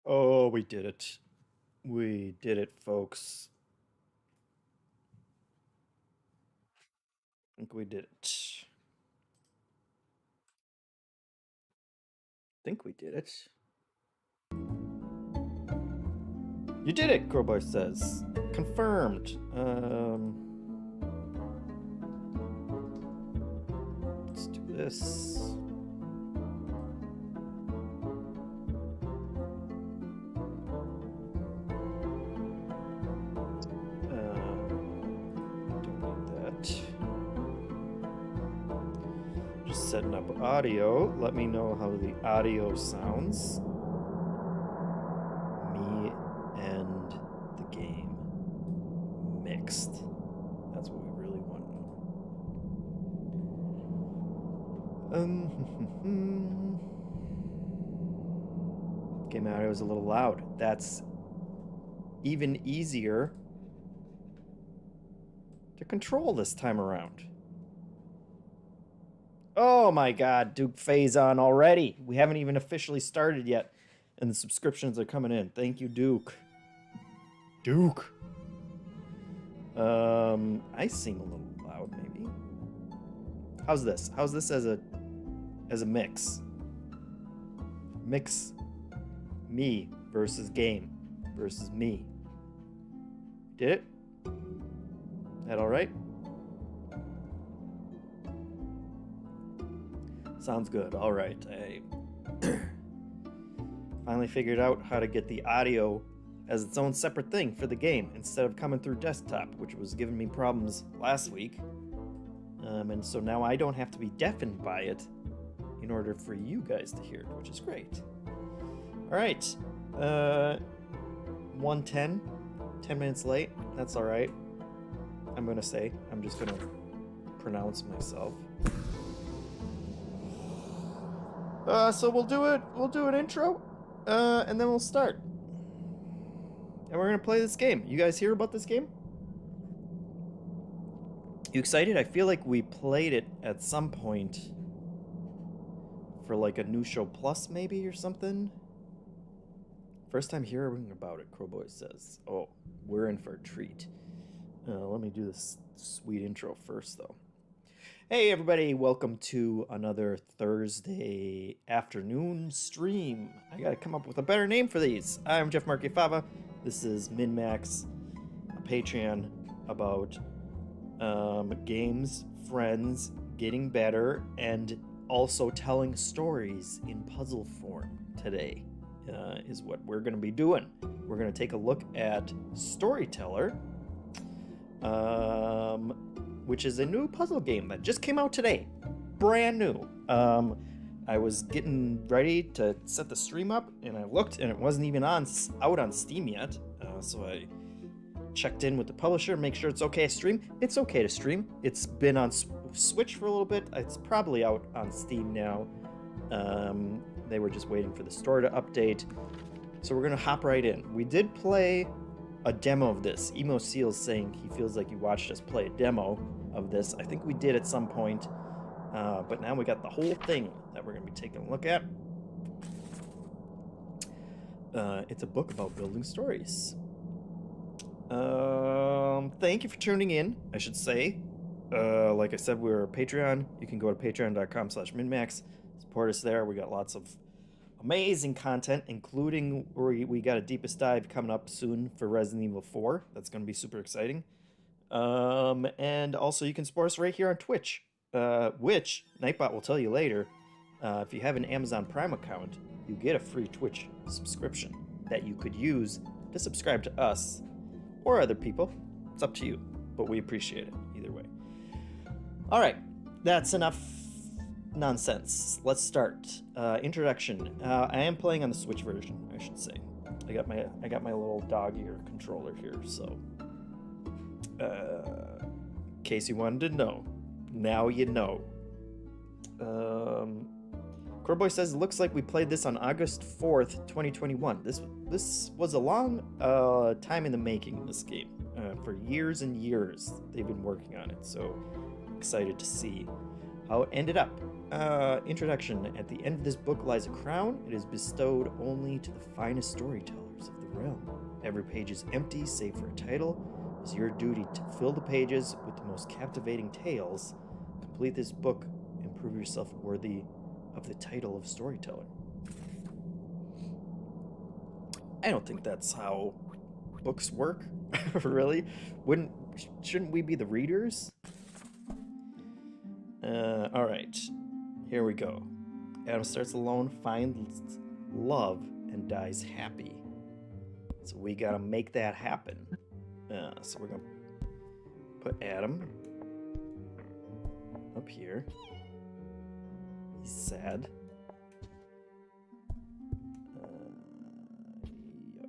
Oh, we did it. We did it, folks. I think we did it. I think we did it. You did it, Crowbar says. Confirmed. Let's do this. Don't need that. Just setting up audio. Let me know how the audio sounds. Me and the game mixed. That's what we really want to know. Game audio is a little loud. That's even easier to control this time around. Oh my god, Duke Faison already. We haven't even officially started yet, and the subscriptions are coming in. Thank you, Duke. Duke. I seem a little loud, maybe. How's this? How's this as a mix? Mix me versus game versus me. Did it? That all right? Sounds good. All right. I finally figured out how to get the audio as its own separate thing for the game instead of coming through desktop, which was giving me problems last week. And so now I don't have to be deafened by it in order for you guys to hear it, which is great. All right. 1:10, 10 minutes late. That's all right. I'm going to say, I'm just going to pronounce myself. So we'll do an intro, and then we'll start. And we're gonna play this game. You guys hear about this game? You excited? I feel like we played it at some point for like a new show plus maybe or something. First time hearing about it, Crowboy says. Oh, we're in for a treat. Let me do this sweet intro first though. Hey everybody, welcome to another Thursday afternoon stream. I gotta come up with a better name for these. I'm Jeff Fava. This is MinnMax, a Patreon about games, friends, getting better, and also telling stories in puzzle form today is what we're gonna be doing. We're gonna take a look at Storyteller, which is a new puzzle game that just came out today. Brand new. I was getting ready to set the stream up, and I looked, and it wasn't even out on Steam yet. So I checked in with the publisher, make sure it's okay to stream. It's okay to stream. It's been on Switch for a little bit. It's probably out on Steam now. They were just waiting for the store to update. So we're gonna hop right in. We did play a demo of this. Emo Seal's saying he feels like he watched us play a demo of this. I think we did at some point, but now we got the whole thing that we're going to be taking a look at. It's a book about building stories. Thank you for tuning in, I should say. Like I said, we're a Patreon. You can go to patreon.com/minmax. Support us there. We got lots of amazing content, including we got a deepest dive coming up soon for Resident Evil 4. That's going to be super exciting. And also you can support us right here on Twitch, which Nightbot will tell you later. If you have an Amazon Prime account, you get a free Twitch subscription that you could use to subscribe to us or other people. It's up to you, but we appreciate it either way. All right, that's enough nonsense. Let's start. Introduction. I am playing on the Switch version, I should say. I got my little dog ear controller here, so in case you wanted to know, now you know. Crowboy says it looks like we played this on August 4th, 2021. This was a long time in the making. This game, for years and years, they've been working on it. So excited to see how it ended up. Introduction. At the end of this book lies a crown. It is bestowed only to the finest storytellers of the realm. Every page is empty, save for a title. It is your duty to fill the pages with the most captivating tales. Complete this book and prove yourself worthy of the title of storyteller. I don't think that's how books work, really. Shouldn't we be the readers? All right, here we go. Adam starts alone, finds love, and dies happy. So we gotta make that happen. So we're gonna put Adam up here. He's sad. Yep.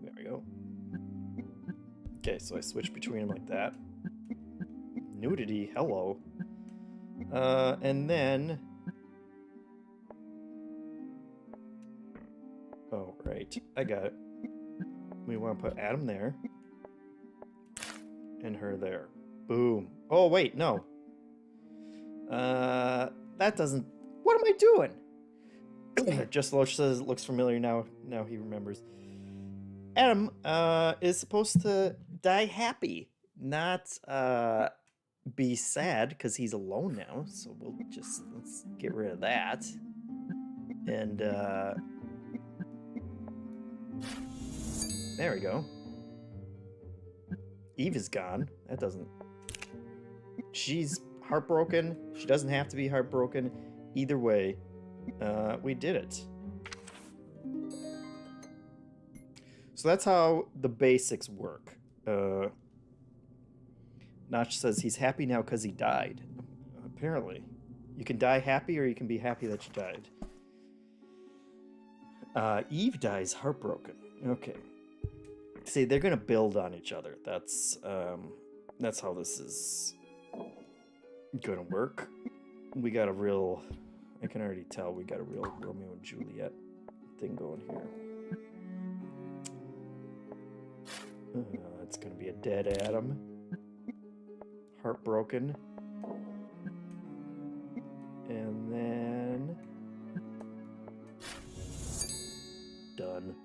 There we go. Okay, so I switch between them like that. Nudity, hello. And then... Oh, right. I got it. We want to put Adam there. And her there. Boom. Oh, wait, no. That doesn't... What am I doing? Just Loach says it looks familiar now. Now he remembers. Adam is supposed to die happy, not be sad because he's alone now. So let's get rid of that. And there we go. Eve is gone. That doesn't... She's heartbroken. She doesn't have to be heartbroken. Either way, we did it. So that's how the basics work. Notch says he's happy now because he died. Apparently. You can die happy or you can be happy that you died. Eve dies heartbroken. Okay. See, they're going to build on each other. That's how this is going to work. We got a real... I can already tell we got a real Romeo and Juliet thing going here. It's going to be a dead Adam. Heartbroken. And then... Done.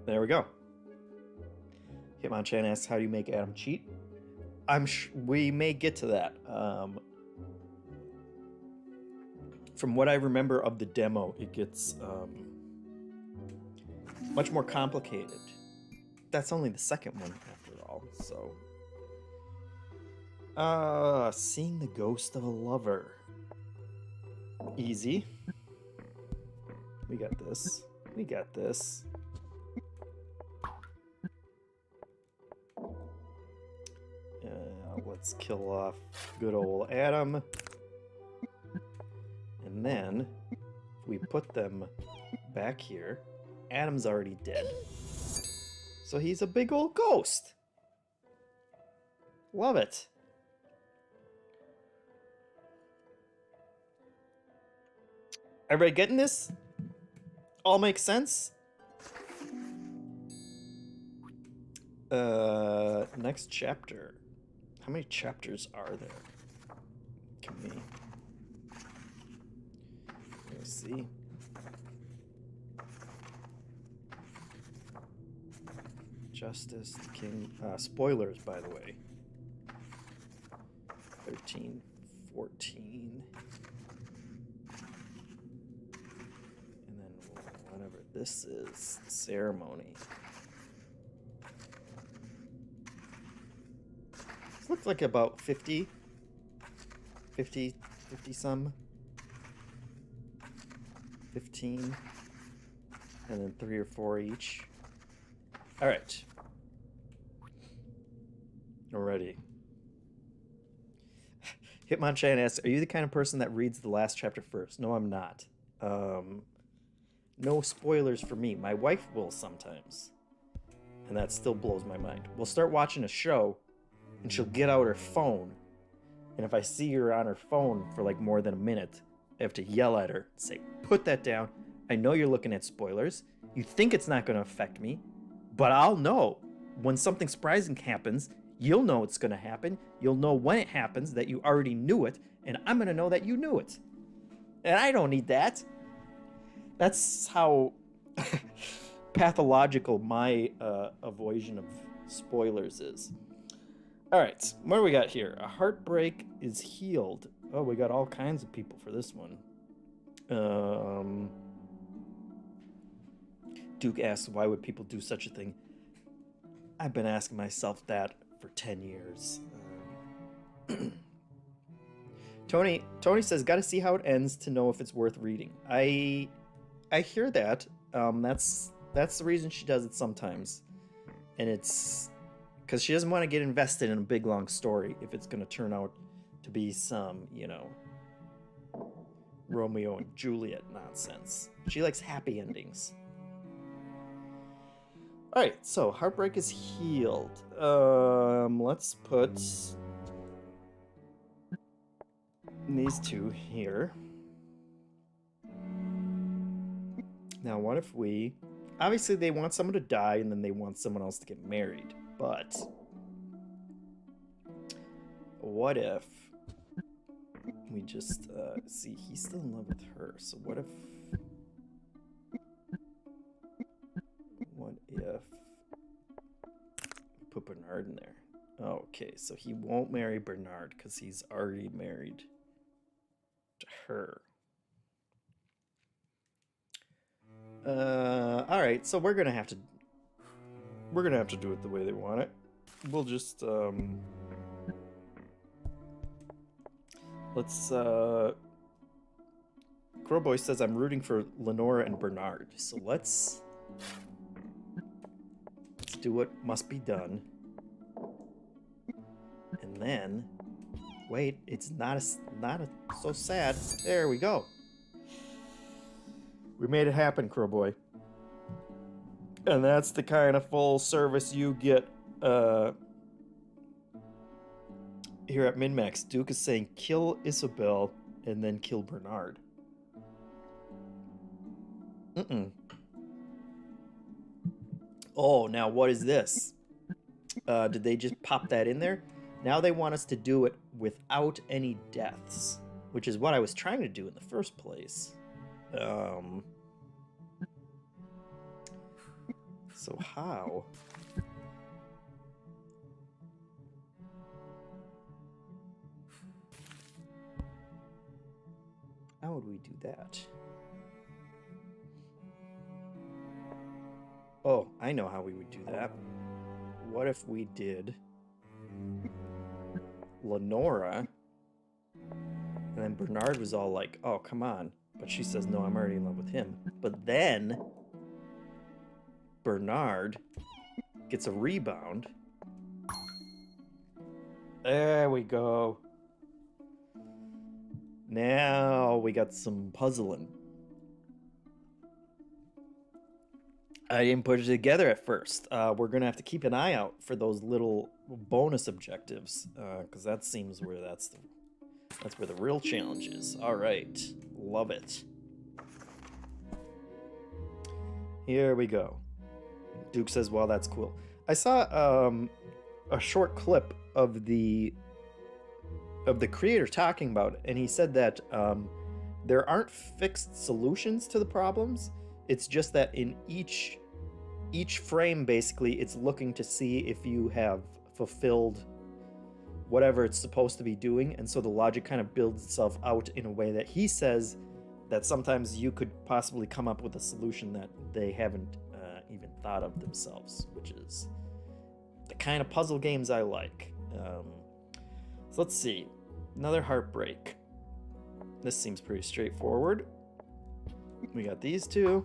There we go. Hitmonchan asks, how do you make Adam cheat? We may get to that. From what I remember of the demo, it gets much more complicated. That's only the second one, after all, so... seeing the ghost of a lover. Easy. We got this. We got this. Let's kill off good old Adam. And then, if we put them back here, Adam's already dead. So he's a big old ghost. Love it. Everybody getting this? All makes sense? Next chapter. How many chapters are there? Can we... Let's see. Justice, the King... spoilers, by the way. 13, 14... And then whatever this is, ceremony. This looks like about 50 some. 15. And then 3 or 4 each. Alright. Alrighty. Hitmonchan asks, are you the kind of person that reads the last chapter first? No, I'm not. No spoilers for me. My wife will sometimes. And that still blows my mind. We'll start watching a show, and she'll get out her phone. And if I see her on her phone for like more than a minute, I have to yell at her and say, put that down. I know you're looking at spoilers. You think it's not going to affect me, but I'll know when something surprising happens, you'll know it's going to happen. You'll know when it happens that you already knew it, and I'm going to know that you knew it. And I don't need that. That's how pathological my avoidance of spoilers is. All right, what do we got here? A heartbreak is healed. Oh, we got all kinds of people for this one. Duke asks, why would people do such a thing? I've been asking myself that for 10 years. Tony says, gotta see how it ends to know if it's worth reading. I hear that. That's the reason she does it sometimes. And it's because she doesn't want to get invested in a big long story if it's going to turn out to be some, Romeo and Juliet nonsense. She likes happy endings. All right, so heartbreak is healed. Let's put these two here. Now, what if we... Obviously, they want someone to die, and then they want someone else to get married. But what if we just... see, he's still in love with her, so what if... Put Bernard in there. Okay, so he won't marry Bernard because he's already married to her. All right, so we're gonna have to do it the way they want it. We'll just let's Crowboy says I'm rooting for Lenora and Bernard, so let's do what must be done. And then wait, it's not so sad. There we go. We made it happen, Crowboy. And that's the kind of full service you get here at MinnMax. Duke is saying kill Isabel and then kill Bernard. Oh, now what is this? Did they just pop that in there? Now they want us to do it without any deaths, which is what I was trying to do in the first place. So how? How would we do that? Oh, I know how we would do that. What if we did Lenora, and then Bernard was all like, oh, come on. But she says, no, I'm already in love with him. But then Bernard gets a rebound. There we go. Now we got some puzzling. I didn't put it together at first. We're going to have to keep an eye out for those little bonus objectives, because that seems where that's where the real challenge is. All right. Love it. Here we go. Duke says, well, that's cool. I saw a short clip of the creator talking about it, and he said that there aren't fixed solutions to the problems. It's just that in each frame, basically, it's looking to see if you have fulfilled whatever it's supposed to be doing, and so the logic kind of builds itself out in a way that he says that sometimes you could possibly come up with a solution that they haven't even thought of themselves, which is the kind of puzzle games I like. So let's see. Another heartbreak. This seems pretty straightforward. We got these two.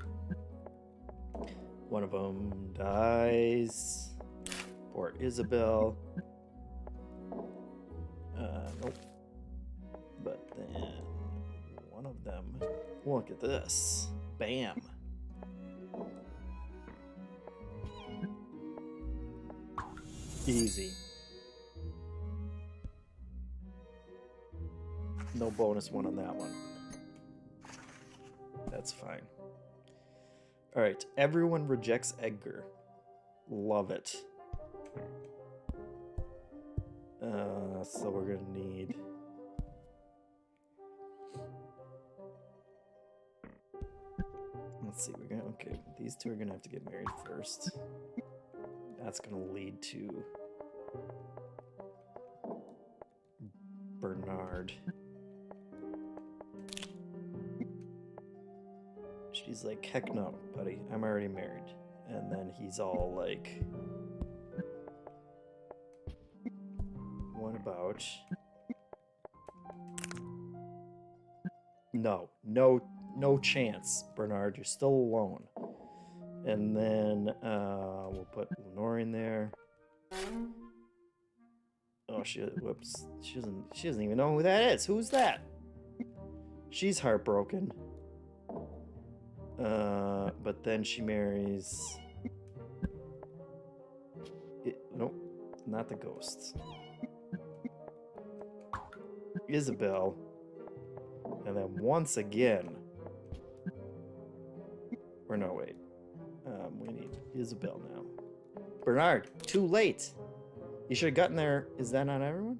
One of them dies. Poor Isabel. Nope. But then one of them, look at this. Bam. Easy. No bonus one on that one. That's fine. All right, everyone rejects Edgar. Love it. So we're gonna need... Let's see, we're gonna... Okay, these two are gonna have to get married first. That's gonna lead to... Bernard. She's like, heck no, buddy, I'm already married. And then he's all like... What about... No chance, Bernard. You're still alone. And then we'll put Lenore in there. Oh, whoops. She doesn't even know who that is. Who's that? She's heartbroken. But then she marries... Nope, not the ghosts. Isabel. And then once again... Or no, wait. We need Isabel now. Bernard, too late! You should have gotten there. Is that not everyone?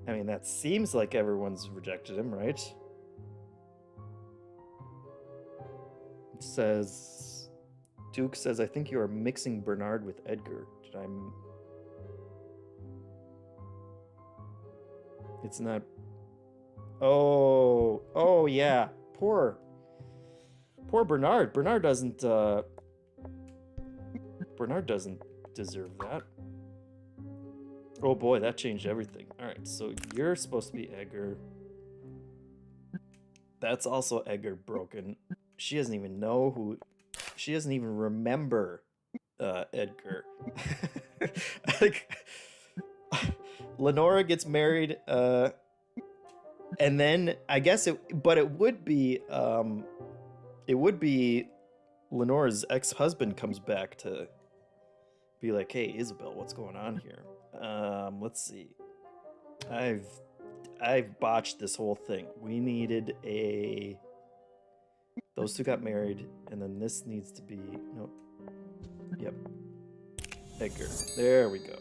I mean, that seems like everyone's rejected him, right? It says... Duke says, I think you are mixing Bernard with Edgar. Did I... It's not... Oh, yeah. Poor Bernard. Bernard doesn't deserve that. Oh boy, that changed everything. Alright, so you're supposed to be Edgar. That's also Edgar broken. She doesn't even know who... She doesn't even remember Edgar. Like, Lenora gets married, and then I guess it would be Lenora's ex-husband comes back to be like, hey, Isabel, what's going on here? Let's see. I've botched this whole thing. We needed a... Those two got married, and then this needs to be... Nope. Yep. Edgar. There we go.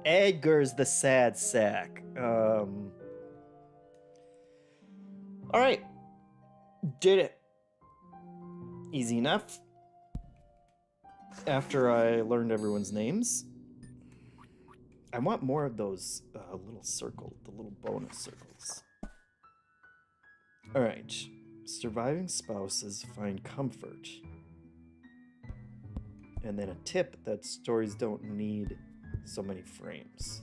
Edgar's the sad sack. Alright. Did it. Easy enough. After I learned everyone's names. I want more of those little the little bonus circles. Alright. Surviving spouses find comfort. And then a tip that stories don't need so many frames.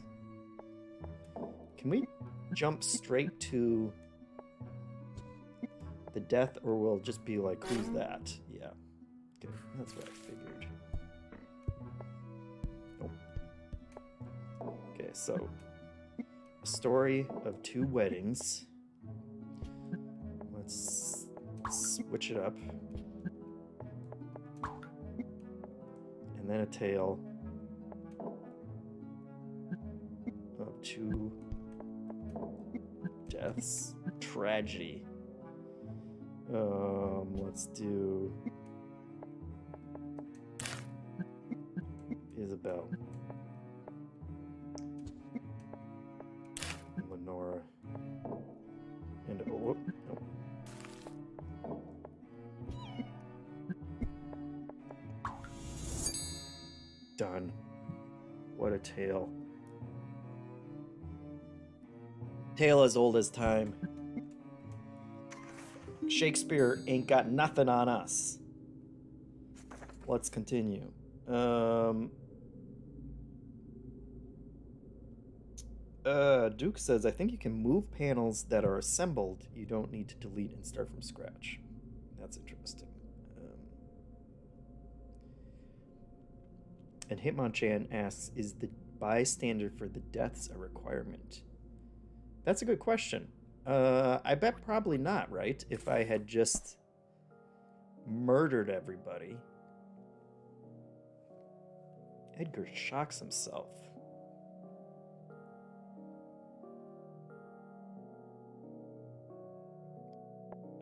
Can we jump straight to the death, or will it just be like, who's that? Yeah. Okay, that's what I figured. Oh. Okay, so a story of two weddings. Let's switch it up. And then a tale of two deaths. Tragedy. Let's do Isabel. Lenora. And oh, no. Done. What a tale. Tale as old as time. Shakespeare ain't got nothing on us. Let's continue. Duke says, I think you can move panels that are assembled. You don't need to delete and start from scratch. That's interesting. And Hitmonchan asks, is the bystander for the deaths a requirement? That's a good question. I bet probably not, right? If I had just murdered everybody. Edgar shocks himself.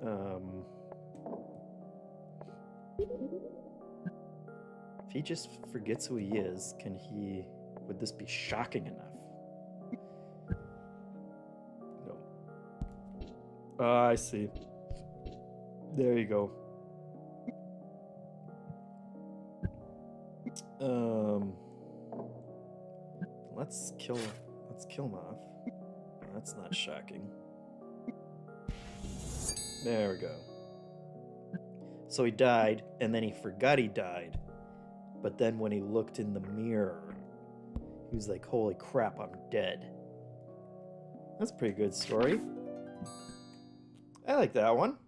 Um, if he just forgets who he is, would this be shocking enough? No. I see. There you go. Let's kill him off. That's not shocking. There we go. So he died, and then he forgot he died. But then when he looked in the mirror, he was like, holy crap, I'm dead. That's a pretty good story. I like that one.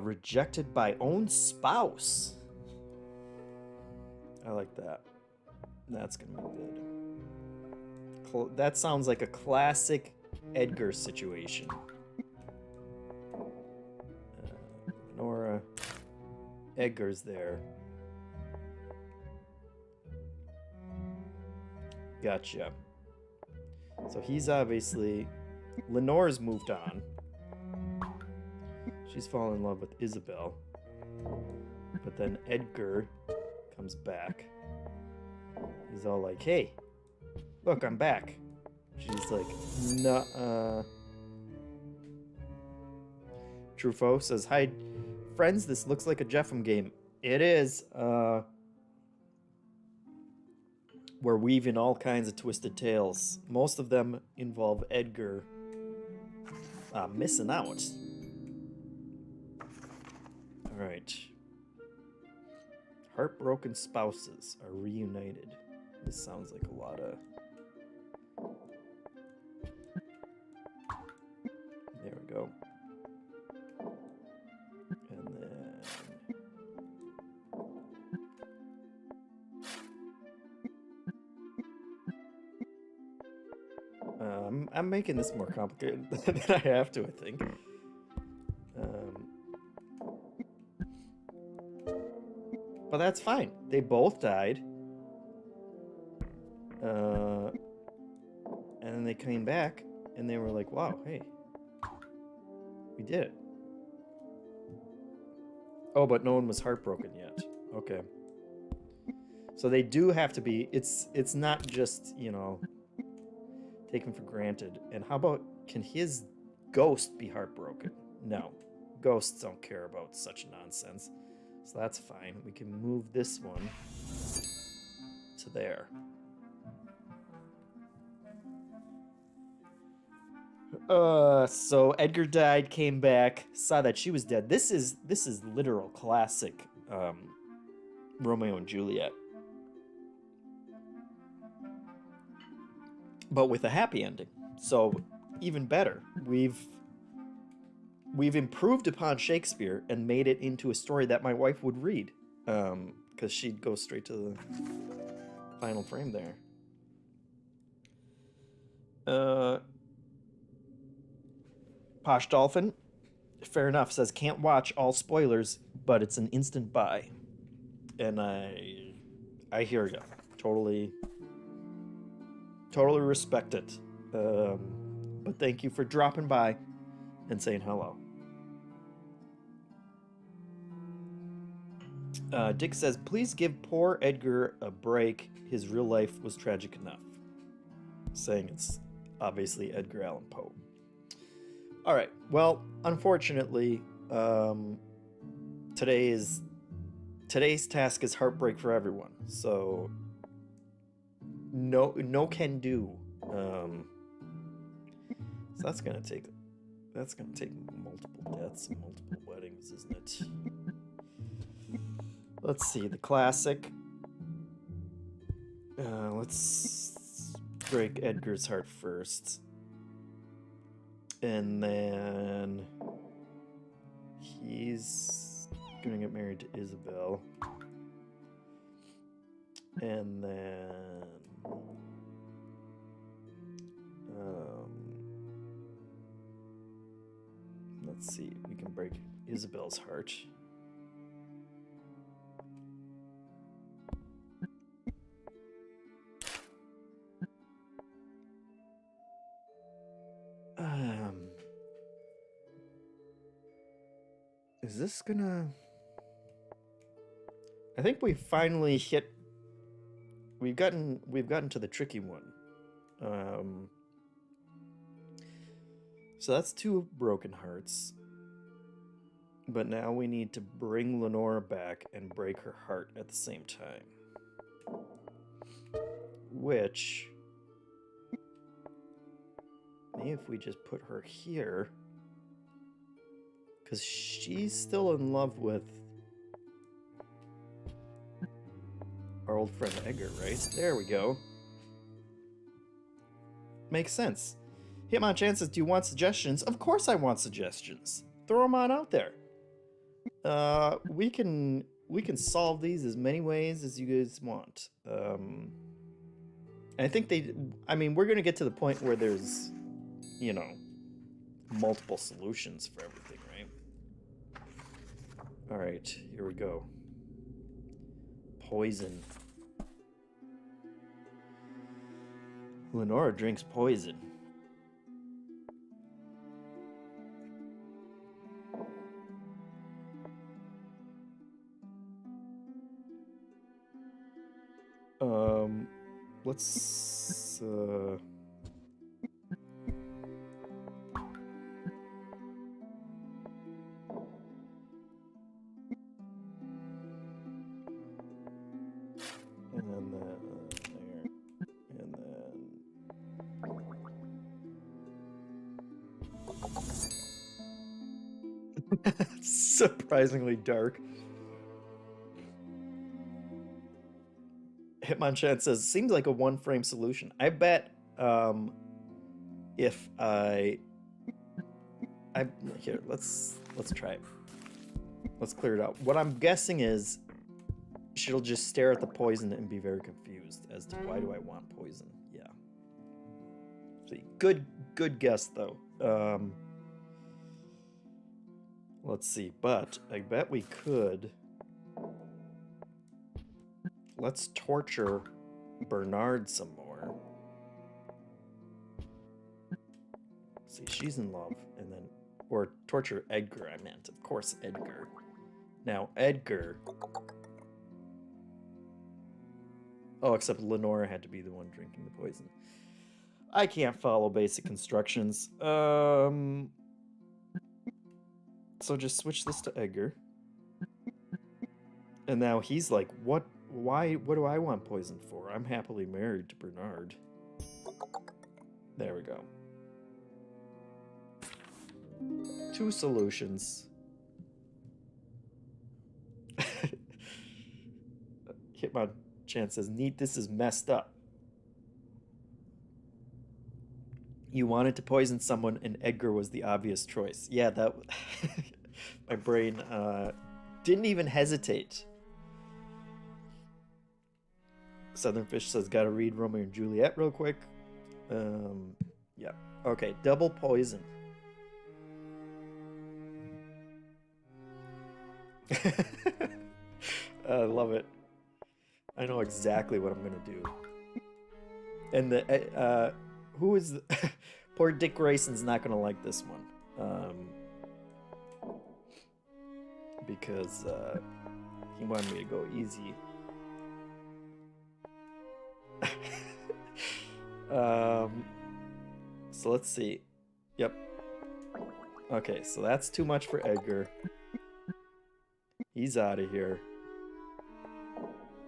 Rejected by own spouse. I like that. That's gonna be good. That sounds like a classic Edgar situation. Nora. Edgar's there. Gotcha. So he's obviously... Lenore's moved on. She's fallen in love with Isabel. But then Edgar comes back. He's all like, hey, look, I'm back. She's like, nuh-uh. Truffaut says, hi, friends, this looks like a JeffM game. It is. We're weaving all kinds of twisted tales. Most of them involve Edgar missing out. Alright. Heartbroken spouses are reunited. This sounds like a lot of... There we go. And then... I'm making this more complicated than I have to, I think. But that's fine. They both died. And then they came back, and they were like, wow, hey. We did it. Oh, but no one was heartbroken yet. Okay. So they do have to be... It's not just, you know... taken for granted. And how about, can his ghost be heartbroken? No. Ghosts don't care about such nonsense. So that's fine. We can move this one to there. So Edgar died, came back, saw that she was dead. This is literal classic Romeo and Juliet. But with a happy ending. So even better. We've improved upon Shakespeare and made it into a story that my wife would read. Because she'd go straight to the final frame there. Posh Dolphin, fair enough, says can't watch all spoilers, but it's an instant buy. And I hear you. Totally respect it. But thank you for dropping by and saying hello. Dick says, please give poor Edgar a break. His real life was tragic enough. Saying it's obviously Edgar Allan Poe. Alright, well, unfortunately, today's task is heartbreak for everyone. So no can do. So that's gonna take multiple deaths and multiple weddings, isn't it? Let's see, the classic. Let's break Edgar's heart first. And then he's gonna get married to Isabel. And then let's see, we can break Isabel's heart. Is this gonna... I think we finally hit... We've gotten to the tricky one. So that's 2 broken hearts. But now we need to bring Lenora back and break her heart at the same time. Which... maybe if we just put her here... because she's still in love with our old friend Edgar, right? There we go. Makes sense. Hitmonchan says, do you want suggestions? Of course I want suggestions. Throw them on out there. We can solve these as many ways as you guys want. I think we're going to get to the point where there's, you know, multiple solutions for everything, right? All right, here we go. Poison. Lenora drinks poison. Let's and then there, and then surprisingly dark. Hitmonchan says, seems like a one-frame solution. I bet if I here, let's try it. Let's clear it out. What I'm guessing is she'll just stare at the poison and be very confused as to why do I want poison. Yeah. See, good guess though. Let's see, but I bet we could. Let's torture Bernard some more. See, she's in love, and then, or torture Edgar, I meant. Of course, Edgar. Now, Edgar. Oh, except Lenora had to be the one drinking the poison. I can't follow basic instructions. So just switch this to Edgar. And now he's like, what do I want poison for? I'm happily married to Bernard. There we go. 2 solutions. Hitmonchan says, neat, this is messed up. You wanted to poison someone and Edgar was the obvious choice. Yeah, that... my brain didn't even hesitate. Southern Fish says, gotta read Romeo and Juliet real quick. Yeah. Okay, double poison. I love it. I know exactly what I'm gonna do. And the who is the poor Dick Grayson's not gonna like this one. Because he wanted me to go easy. So let's see. Yep. Okay, so that's too much for Edgar. He's out of here.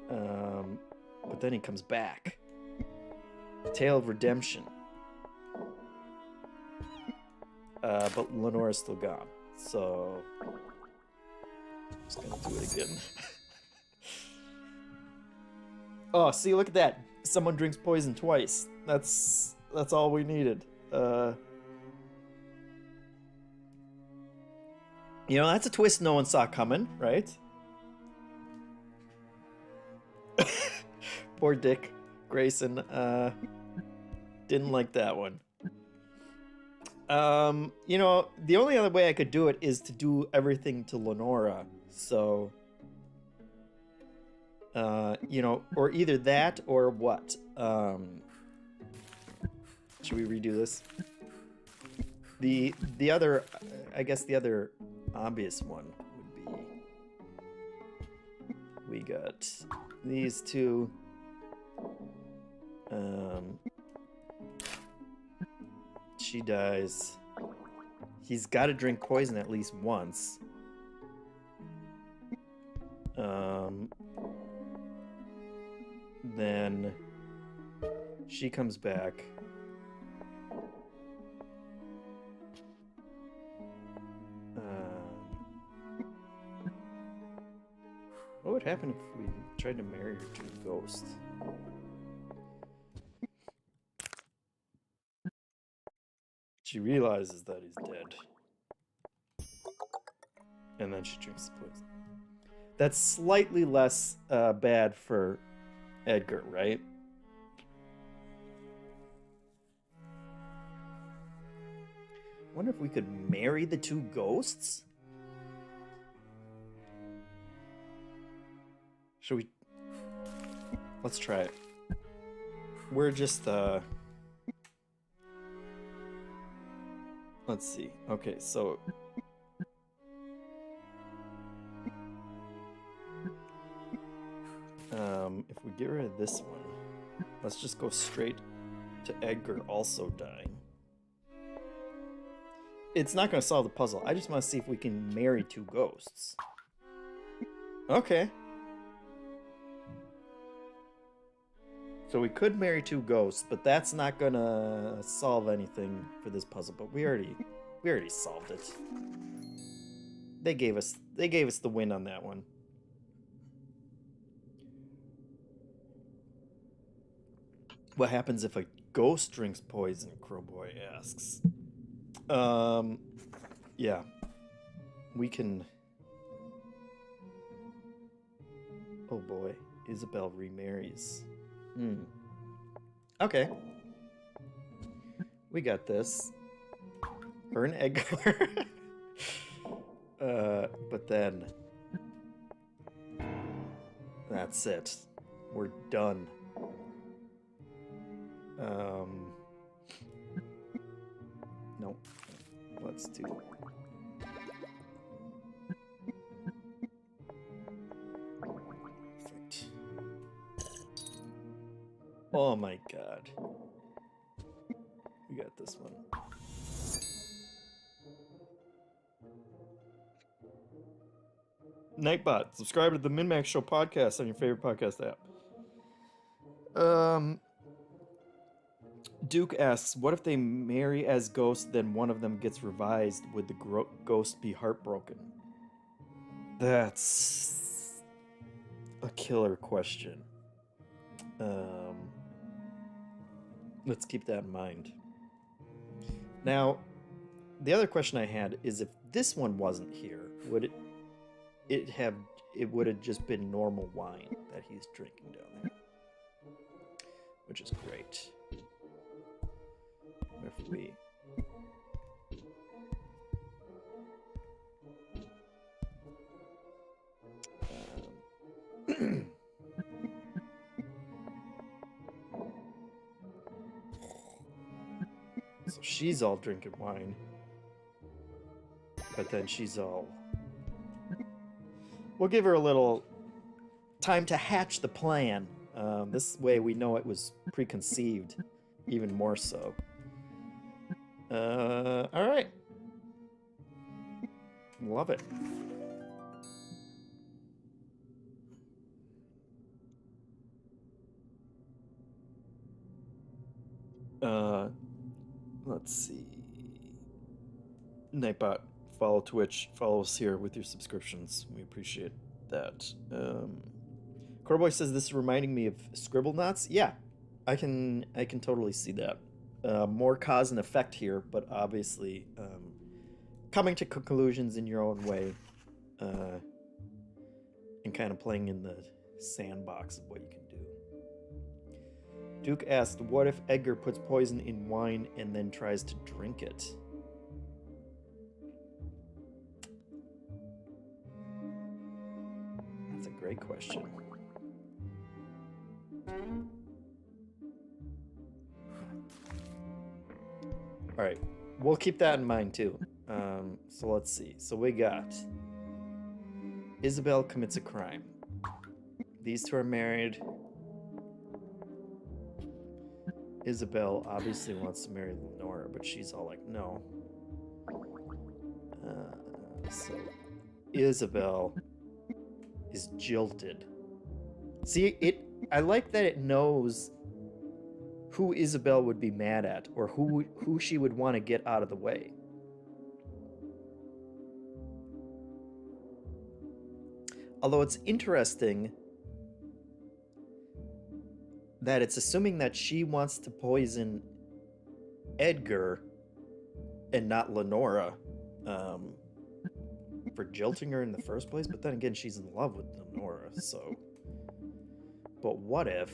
But then he comes back. Tale of Redemption. But Lenora's still gone. So I'm just gonna do it again. Oh, see, look at that. Someone drinks poison twice. That's all we needed. You know, that's a twist no one saw coming, right? Poor Dick Grayson didn't like that one. You know, the only other way I could do it is to do everything to Lenora. So, you know, or either that or what? Should we redo this? The other, I guess the other obvious one We got these two. She dies. He's got to drink poison at least once. Then she comes back. What would happen if we tried to marry her to a ghost? She realizes that he's dead. And then she drinks the poison. That's slightly less bad for Edgar, right? I wonder if we could marry the two ghosts? Should we? Let's try it. We're just, let's see. Okay, so... if we get rid of this one, let's just go straight to Edgar also dying. It's not going to solve the puzzle. I just want to see if we can marry two ghosts. Okay. So we could marry two ghosts, but that's not going to solve anything for this puzzle. But we already solved it. They gave us the win on that one. What happens if a ghost drinks poison? Crowboy asks. Yeah. We can... Oh boy. Isabel remarries. Okay. We got this. Her and Edgar. But then... That's it. We're done. Nope. Let's do... Perfect. Oh my god. We got this one. Nightbot, subscribe to the MinnMax Show podcast on your favorite podcast app. Duke asks, what if they marry as ghosts, then one of them gets revised? Would the ghost be heartbroken? That's a killer question. Let's keep that in mind. Now, the other question I had is if this one wasn't here, would it would have just been normal wine that he's drinking down there? Which is great. If we... So she's all drinking wine. But then she's all... We'll give her a little time to hatch the plan. This way we know it was preconceived, even more so. Alright. Love it. Let's see. Nightbot, follow Twitch, follow us here with your subscriptions. We appreciate that. Coreboy says this is reminding me of Scribble Knots. Yeah, I can totally see that. More cause and effect here, but obviously coming to conclusions in your own way and kind of playing in the sandbox of what you can do. Duke asked, what if Edgar puts poison in wine and then tries to drink it? That's a great question. All right, we'll keep that in mind too. So let's see. So we got Isabel commits a crime. These two are married. Isabel obviously wants to marry Lenora, but she's all like, no. So Isabel is jilted. See, I like that it knows who Isabel would be mad at, or who she would want to get out of the way. Although it's interesting that it's assuming that she wants to poison Edgar and not Lenora for jilting her in the first place, but then again, she's in love with Lenora, so... But what if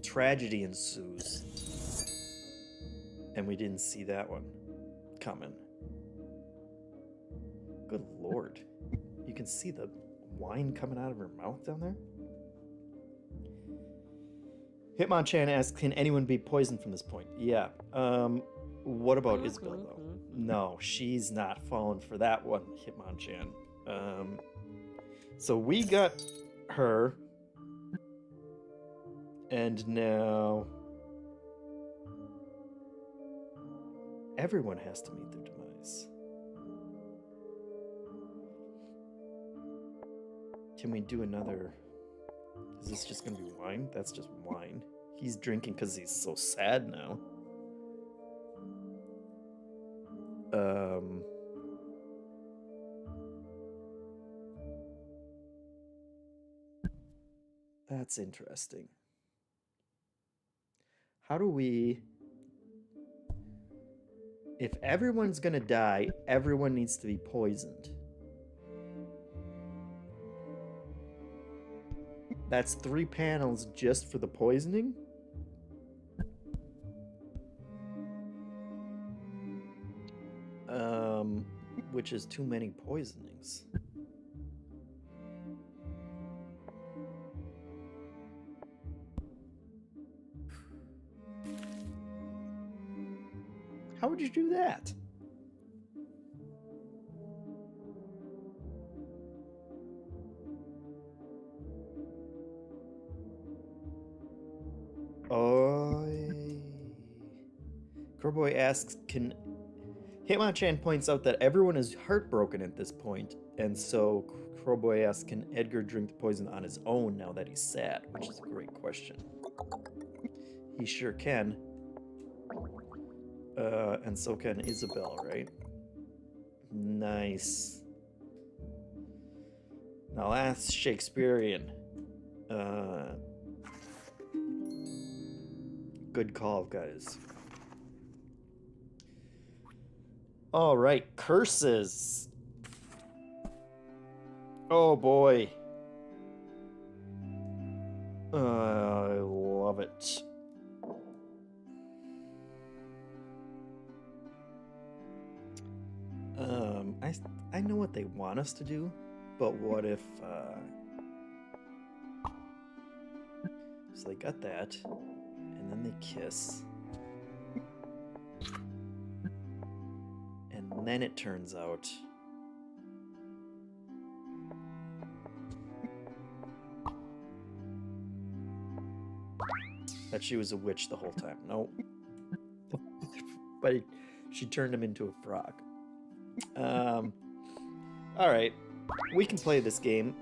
tragedy ensues and we didn't see that one coming? Good lord. You can see the wine coming out of her mouth down there? Hitmonchan asks, can anyone be poisoned from this point? Yeah. What about Isabel, though? No, she's not falling for that one, Hitmonchan. So we got her. And now everyone has to meet their demise. Can we do another? Is this just gonna be wine? That's just wine. He's drinking because he's so sad now. That's interesting. How do we... If everyone's gonna die, everyone needs to be poisoned. That's 3 panels just for the poisoning? Which is too many poisonings. How would you do that? Oh. Crowboy asks, can... Hitmonchan points out that everyone is heartbroken at this point, and so Crowboy asks, can Edgar drink the poison on his own now that he's sad? Which is a great question. He sure can. And so can Isabel, right? Nice. Now that's Shakespearean. Good call, guys. All right, curses. Oh boy. I love it. I know what they want us to do, but what if so they got that, and then they kiss. And then it turns out that she was a witch the whole time. Nope. But she turned him into a frog. Alright. We can play this game.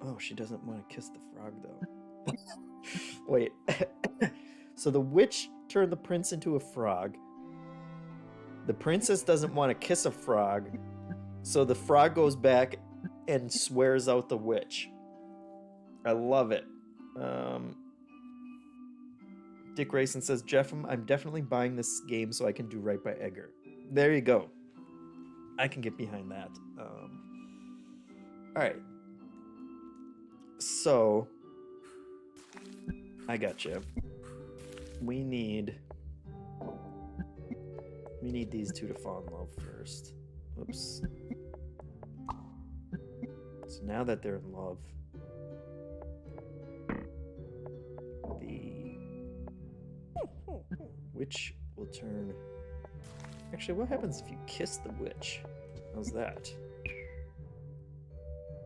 Oh, she doesn't want to kiss the frog, though. Wait. So the witch turned the prince into a frog. The princess doesn't want to kiss a frog. So the frog goes back and swears out the witch. I love it. Dick Rayson says, JeffM, I'm definitely buying this game so I can do right by Edgar. There you go. I can get behind that. Alright. So, I got you. We need these two to fall in love first. Oops. So now that they're in love, the witch will turn... Actually, what happens if you kiss the witch? How's that?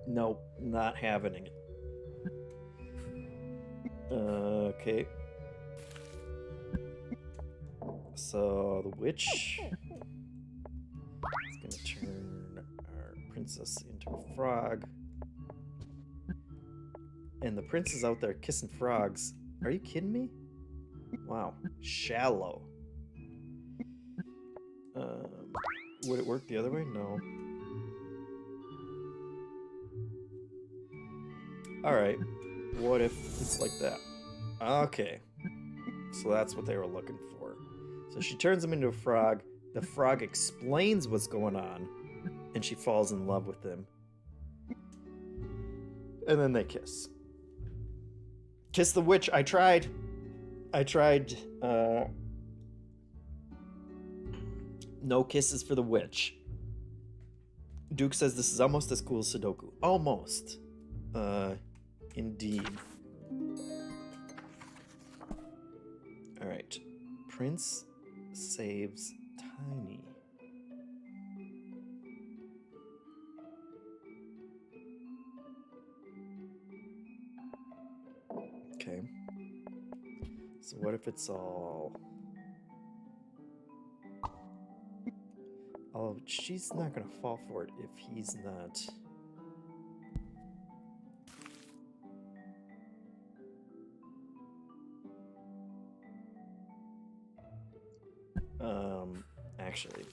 Nope, not having it. Okay. So the witch is gonna turn our princess into a frog. And the prince is out there kissing frogs. Are you kidding me? Wow, shallow. Would it work the other way? No. Alright, what if it's like that? Okay, so that's what they were looking for. So she turns him into a frog. The frog explains what's going on, and she falls in love with him. And then they kiss. Kiss the witch. I tried. No kisses for the witch. Duke says this is almost as cool as Sudoku. Almost. Indeed. Alright. Prince saves Tiny. Okay. So what if it's all... Oh, she's not gonna fall for it if he's not... Actually,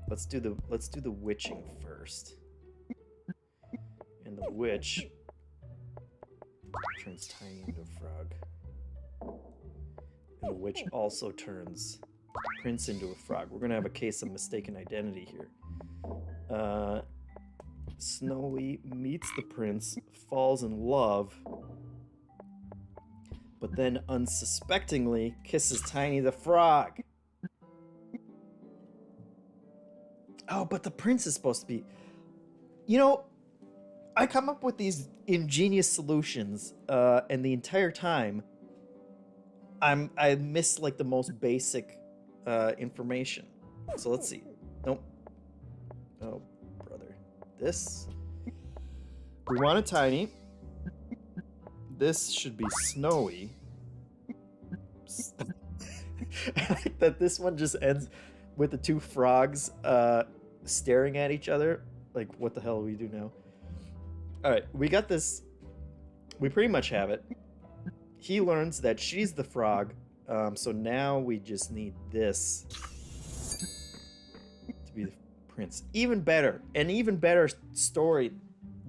let's do the witching first. And the witch turns Tiny into a frog. And the witch also turns Prince into a frog. We're gonna have a case of mistaken identity here. Snowy meets the prince, falls in love, but then unsuspectingly kisses Tiny the frog. Oh, but the prince is supposed to be... You know, I come up with these ingenious solutions, and the entire time, I miss, like, the most basic information. So let's see. Nope. Oh, brother. This... We want a Tiny. This should be Snowy. I like that this one just ends with the two frogs staring at each other. Like, what the hell do we do now? Alright, we got this. We pretty much have it. He learns that she's the frog. So now we just need this to be the prince. Even better. An even better story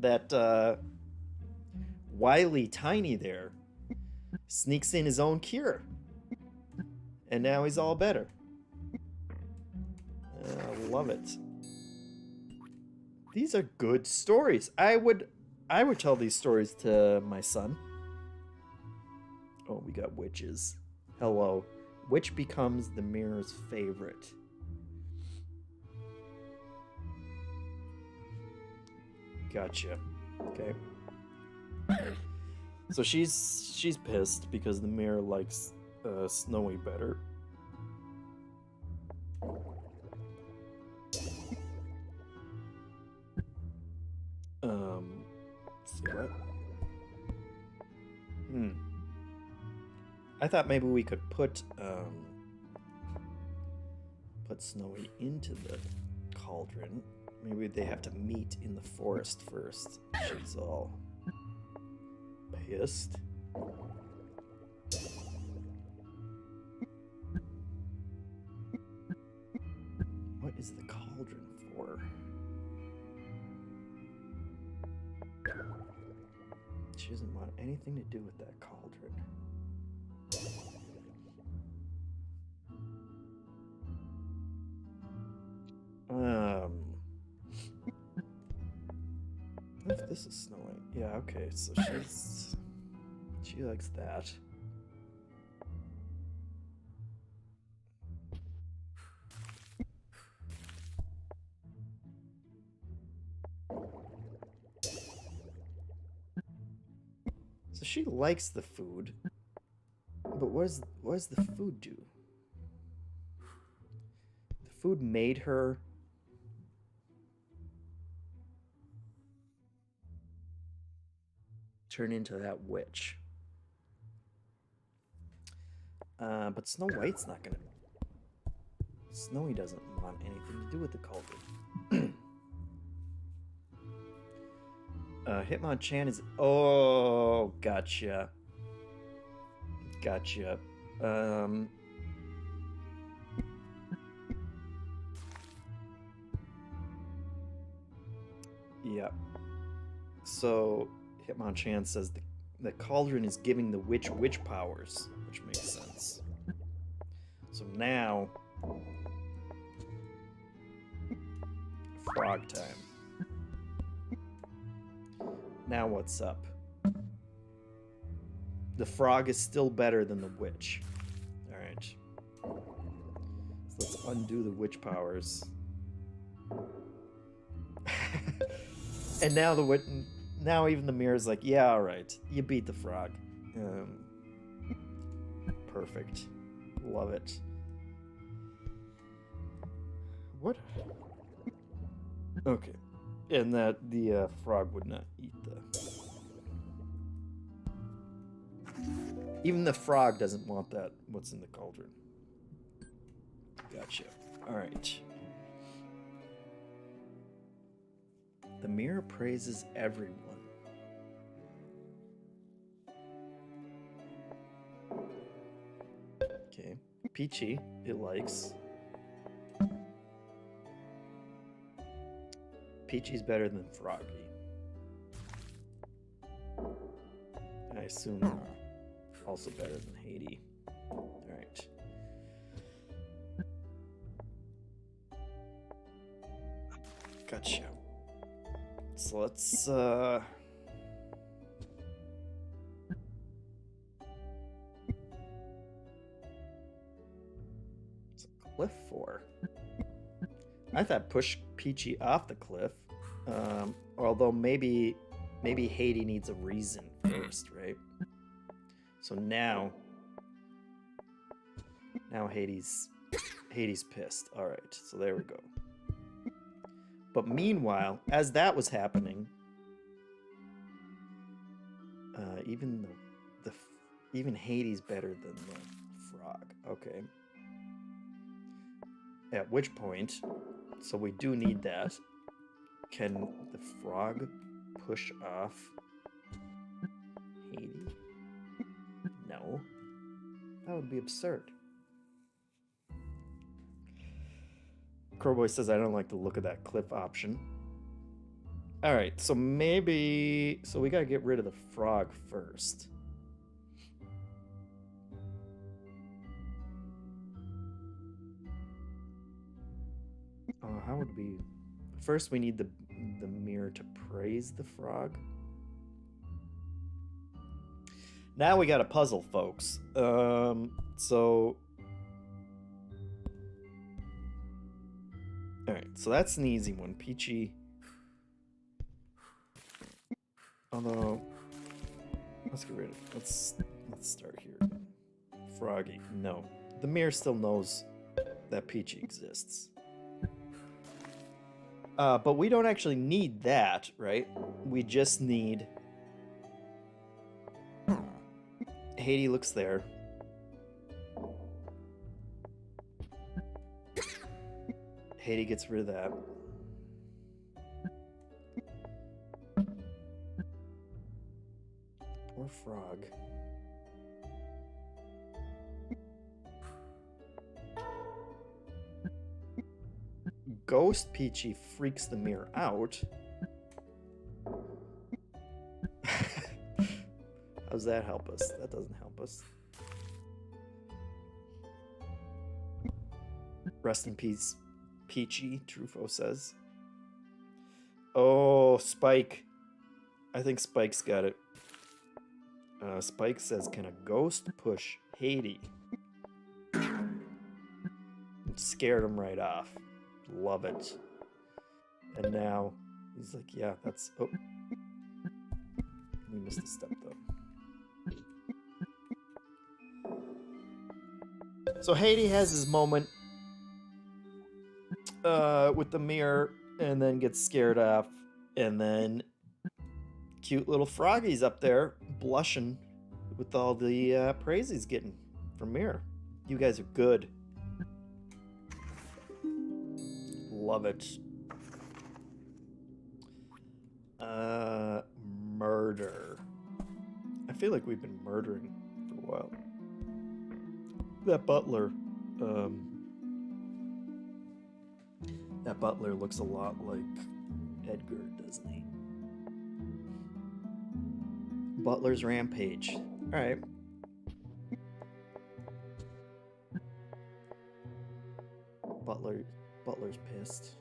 that wily Tiny there sneaks in his own cure. And now he's all better. I love it. These are good stories. I would tell these stories to my son. Oh, we got witches. Hello. Which becomes the mirror's favorite? Gotcha. Okay. So she's pissed because the mirror likes Snowy better. Let's see what? I thought maybe we could put Snowy into the cauldron. Maybe they have to meet in the forest first. She's all pissed. What is the cauldron for? She doesn't want anything to do with that cauldron. What if this is Snowy? Yeah, okay, so she likes that. So she likes the food, but what does the food do? The food made her... turn into that witch. But Snow White's not gonna... Snowy doesn't want anything to do with the cauldron. Hitmonchan is... Oh, gotcha. Gotcha. Yeah. So, Hitmonchan says the cauldron is giving the witch powers, which makes sense. So now... Frog time. Now what's up? The frog is still better than the witch. Alright. So let's undo the witch powers. And now now even the mirror's like, yeah, alright. You beat the frog. Perfect. Love it. What? Okay. And that the frog would not eat the... Even the frog doesn't want that, what's in the cauldron. Gotcha. Alright. The mirror praises everyone. Okay. Peachy, it likes. Peachy's better than Froggy. I assume also better than Haiti. Alright. Gotcha. So let's what's a cliff for? I thought push Peachy off the cliff. Although maybe Haiti needs a reason first, right? So now Haiti's pissed. All right, so there we go. But meanwhile, as that was happening, even Haiti's better than the frog. Okay. At which point, so we do need that. Can the frog push off Haiti? No. That would be absurd. Crowboy says, I don't like the look of that cliff option. Alright, so maybe... So we gotta get rid of the frog first. How would we... First we need the mirror to praise the frog. Now we got a puzzle, folks. So... Alright, so that's an easy one. Peachy... Although... Let's get rid of it. Let's start here. Froggy. No. The mirror still knows that Peachy exists. But we don't actually need that, right? We just need... Haiti looks there. Haiti gets rid of that. Poor frog. Ghost Peachy freaks the mirror out. How's that help us? That doesn't help us. Rest in peace, Peachy, Truffaut says. Oh, Spike. I think Spike's got it. Spike says, can a ghost push Haiti? It scared him right off. Love it. And now he's like, yeah, that's... Oh. We missed a step, though. So Haiti has his moment with the mirror and then gets scared off. And then Cute little froggies up there blushing with all the praise he's getting from Mirror. You guys are good. Love it. Murder. I feel like we've been murdering for a while. That butler looks a lot like Edgar, doesn't he? Butler's rampage. All right. Butler's pissed.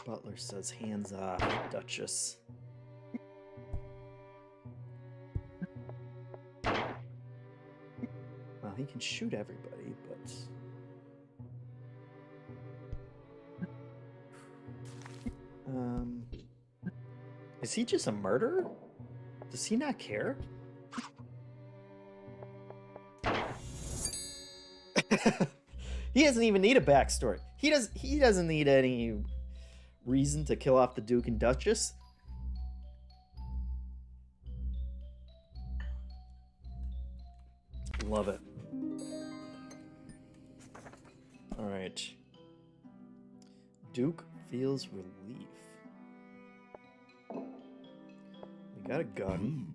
Butler says, "Hands off, Duchess." Well, he can shoot everybody, but is he just a murderer? Does he not care? He doesn't even need a backstory. He doesn't need any reason to kill off the Duke and Duchess. Love it. All right. Duke feels relief. We got a gun.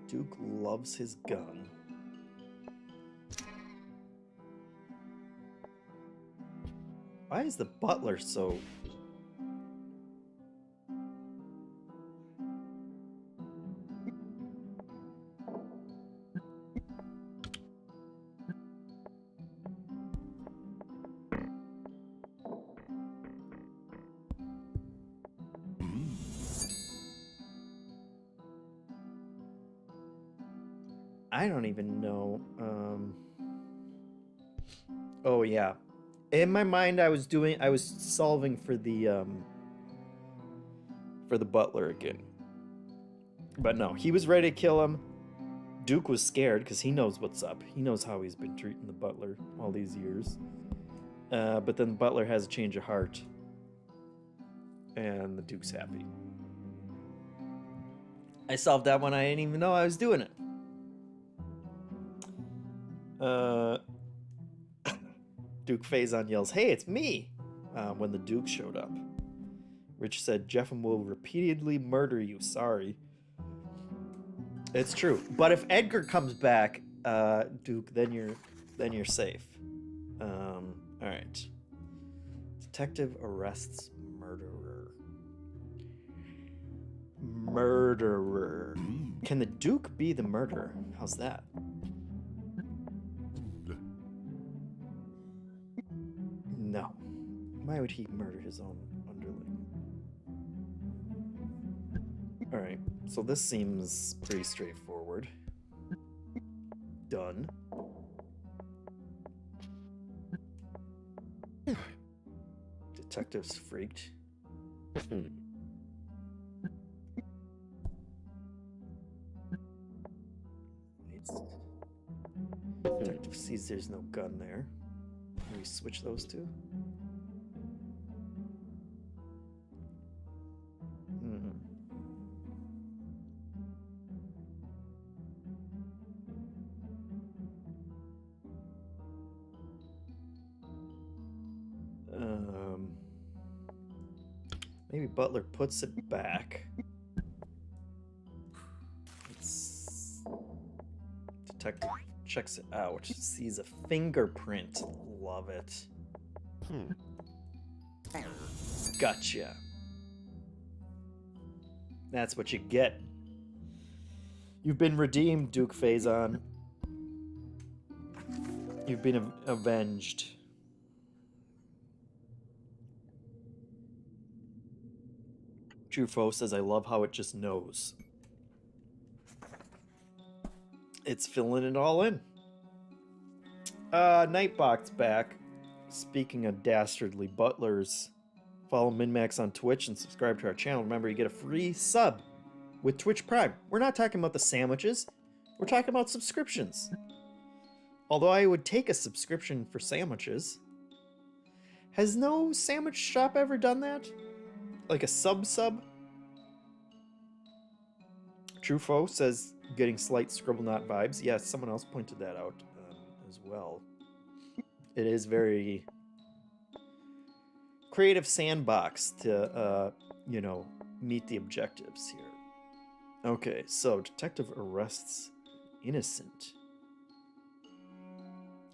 Duke loves his gun. Why is the butler so... I don't even know. Oh yeah. In my mind, I was solving for the butler again. But no, he was ready to kill him. Duke was scared because he knows what's up. He knows how he's been treating the butler all these years. But then the butler has a change of heart. And the Duke's happy. I solved that one. I didn't even know I was doing it. Duke Faison yells, "Hey, it's me!" When the Duke showed up. Rich said, "JeffM will repeatedly murder you. Sorry." It's true. But if Edgar comes back, Duke, then you're safe. All right. Detective arrests murderer. Murderer. Can the Duke be the murderer? How's that? No. Why would he murder his own underling? Alright, so this seems pretty straightforward. Done. Detective's freaked. Detective sees there's no gun there. Can we switch those two? Maybe Butler puts it back. Detective checks it out. Sees a fingerprint. Love it. Gotcha. That's what you get. You've been redeemed, Duke Faison. You've been avenged. Truffaut says, "I love how it just knows." It's filling it all in. Nightbox back. Speaking of dastardly butlers, follow MinnMax on Twitch and subscribe to our channel. Remember, you get a free sub with Twitch Prime. We're not talking about the sandwiches. We're talking about subscriptions. Although I would take a subscription for sandwiches. Has no sandwich shop ever done that? Like a sub? Truffaut says getting slight scribble knot vibes. Yes, someone else pointed that out as well. It is very creative sandbox to, you know, meet the objectives here. Okay, so detective arrests innocent.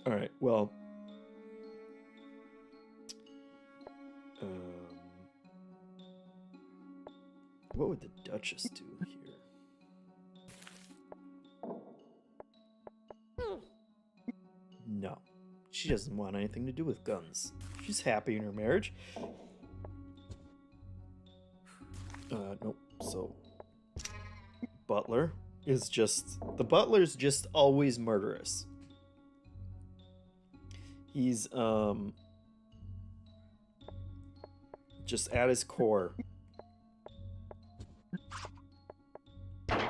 All right, well, what would the Duchess do here? No, she doesn't want anything to do with guns. She's happy in her marriage. Nope. So, Butler is just... The Butler's just always murderous. He's, just at his core.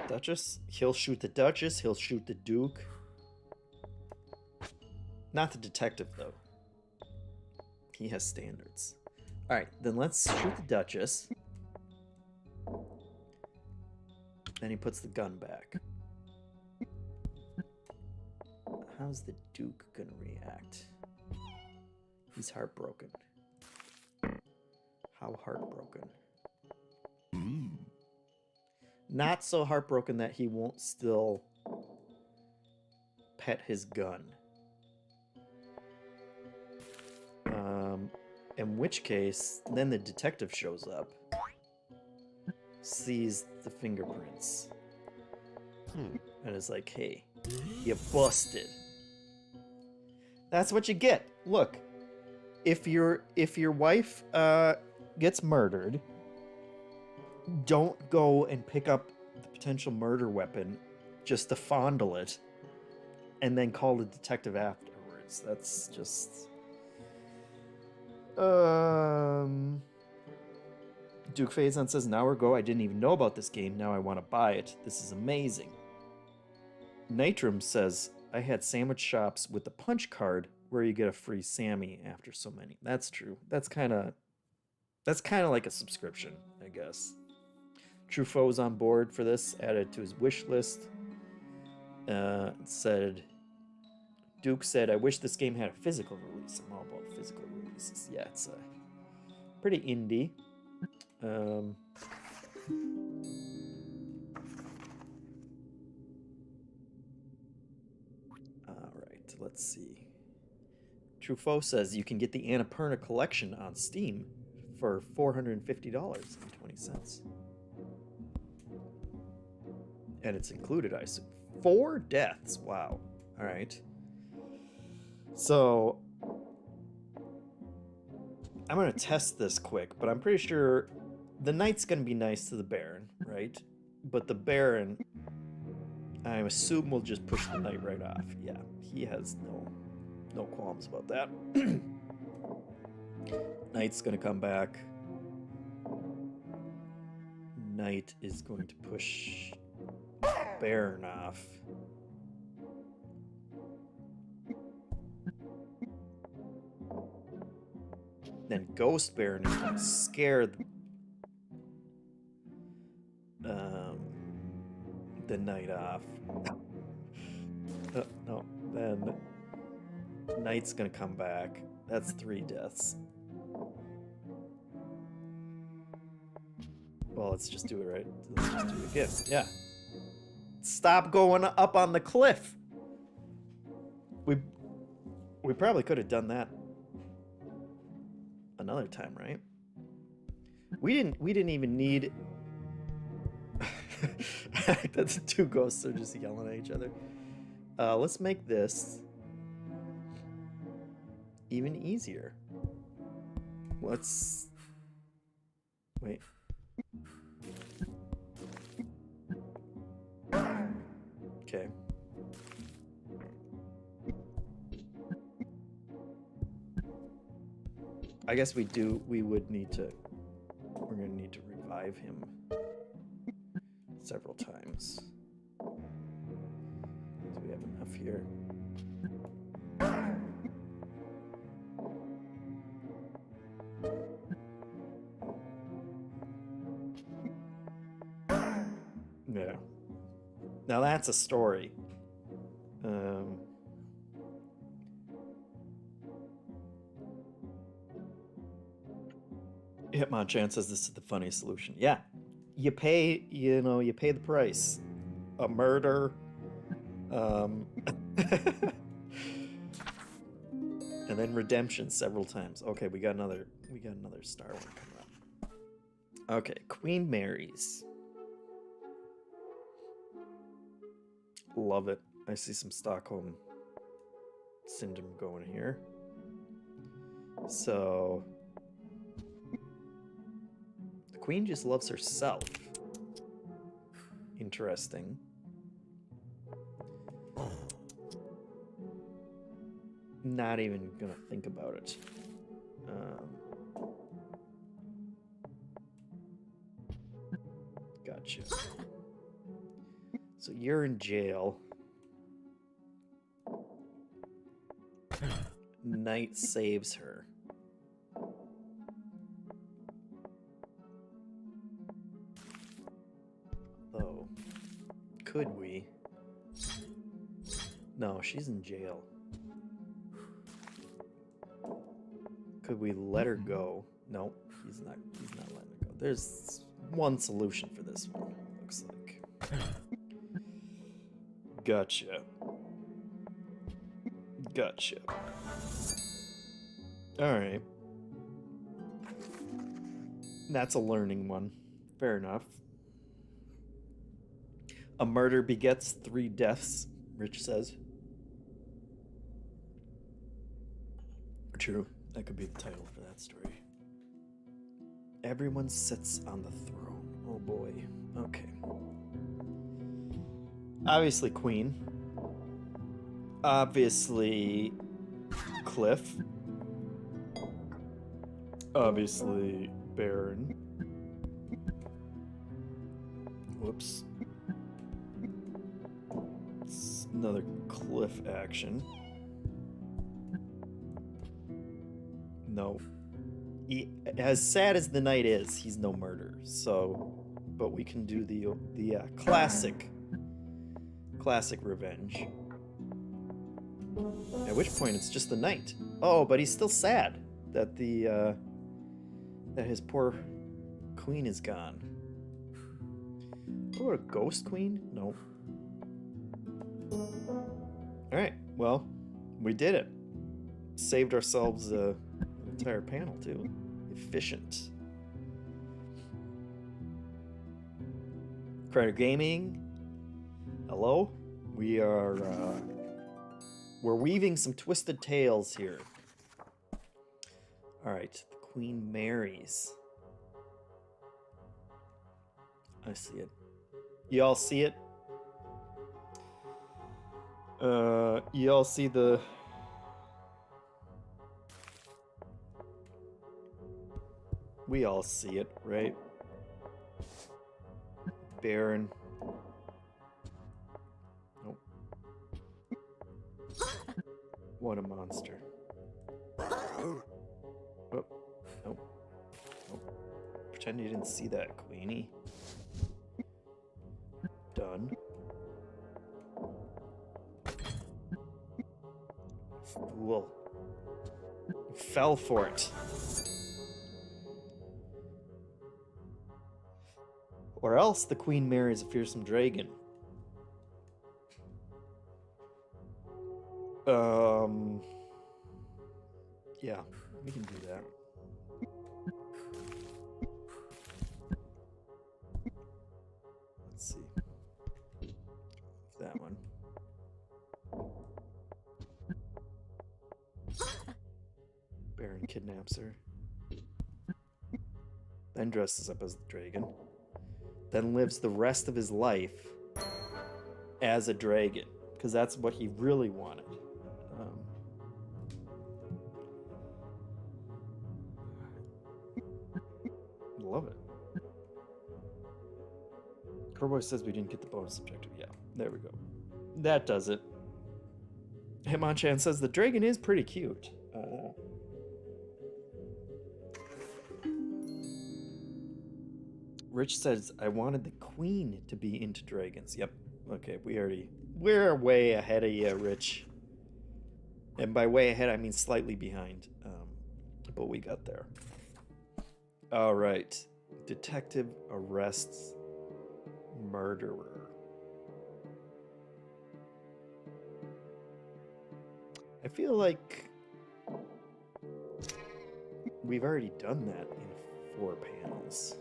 Duchess? He'll shoot the Duchess, he'll shoot the Duke. Not the detective, though. He has standards. Alright, then let's shoot the Duchess. Then he puts the gun back. How's the Duke gonna react? He's heartbroken. How heartbroken? Not so heartbroken that he won't still pet his gun. In which case, then the detective shows up, sees the fingerprints, and is like, hey, you busted. That's what you get. Look, if your wife gets murdered, don't go and pick up the potential murder weapon just to fondle it and then call the detective afterwards. That's just... Duke Faison says, an hour ago, I didn't even know about this game. Now I want to buy it. This is amazing. Nitram says, I had sandwich shops with the punch card where you get a free Sammy after so many. That's true. That's kind of like a subscription, I guess. Truffaut's on board for this, added to his wish list. Said, Duke said, I wish this game had a physical release. I'm all about physical releases. Yeah, it's pretty indie. Alright, let's see. Truffaut says you can get the Annapurna collection on Steam for $450.20. And it's included, I assume. 4 deaths. Wow. Alright. So, I'm going to test this quick, but I'm pretty sure the knight's going to be nice to the baron, right? But the baron, I assume, will just push the knight right off. Yeah, he has no qualms about that. Knight's going to come back. Knight is going to push baron off. Then Ghost Baron is going to scare the knight off. No, then Knight's going to come back. That's 3 deaths. Well, let's just do it, right? Let's just do it again. Yeah. Stop going up on the cliff. We probably could have done that another time, right? We didn't even need... That's 2 ghosts are just yelling at each other. Let's make this even easier. Let's... Wait. Okay. I guess we're gonna need to revive him several times. Do we have enough here? Now that's a story. Hitmonchan says this is the funniest solution. Yeah, you pay the price. A murder, and then redemption several times. Okay, we got another star one coming up. Okay, Queen Mary's. Love it. I see some Stockholm syndrome going here. So the queen just loves herself. Interesting. Not even gonna think about it. Gotcha. So you're in jail. Knight saves her. Oh, could we? No, she's in jail. Could we let her go? No, he's not letting her go. There's one solution for this one, it looks like. Gotcha. Alright. That's a learning one. Fair enough. A murder begets 3 deaths, Rich says. True. That could be the title for that story. Everyone sits on the throne. Oh boy. Okay. Obviously Queen. Obviously Cliff. Obviously Baron. Whoops. It's another Cliff action. No. As sad as the knight is, he's no murderer. So, but we can do the classic revenge. At which point it's just the knight. Oh, but he's still sad that that his poor queen is gone. Oh, a ghost queen? No. All right. Well, we did it. Saved ourselves an entire panel too. Efficient. Crider Gaming. Hello. We're weaving some twisted tales here. All right, the Queen Mary's. I see it. You all see it? You all see the... We all see it, right? Baron. Nope. What a monster. Oh, nope. Nope. Pretend you didn't see that, Queenie. Done. Fool. You fell for it. Or else the Queen marries a fearsome dragon. Yeah, we can do that. Let's see. That one. Baron kidnaps her. Then dresses up as the dragon. Then lives the rest of his life as a dragon. Because that's what he really wanted. Love it. Carboy says we didn't get the bonus objective. Yeah, there we go. That does it. Hitmonchan says the dragon is pretty cute. Rich says, I wanted the queen to be into dragons. Yep, Okay, we're way ahead of you, Rich. And by way ahead, I mean slightly behind. But we got there. All right. Detective arrests murderer. I feel like we've already done that in 4 panels.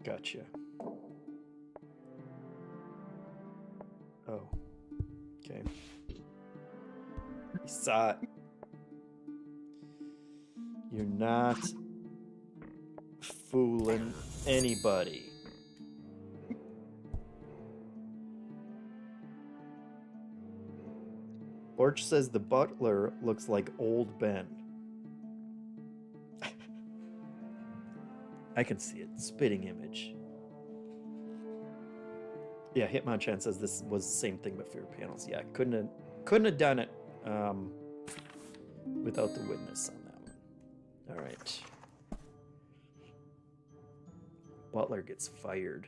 Gotcha. Oh. Okay. You saw it. You're not fooling anybody. Lorch says the butler looks like old Ben. I can see it. Spitting image. Yeah, Hitmonchan says this was the same thing but fewer panels. Yeah, couldn't have done it without the witness on that one. All right. Butler gets fired.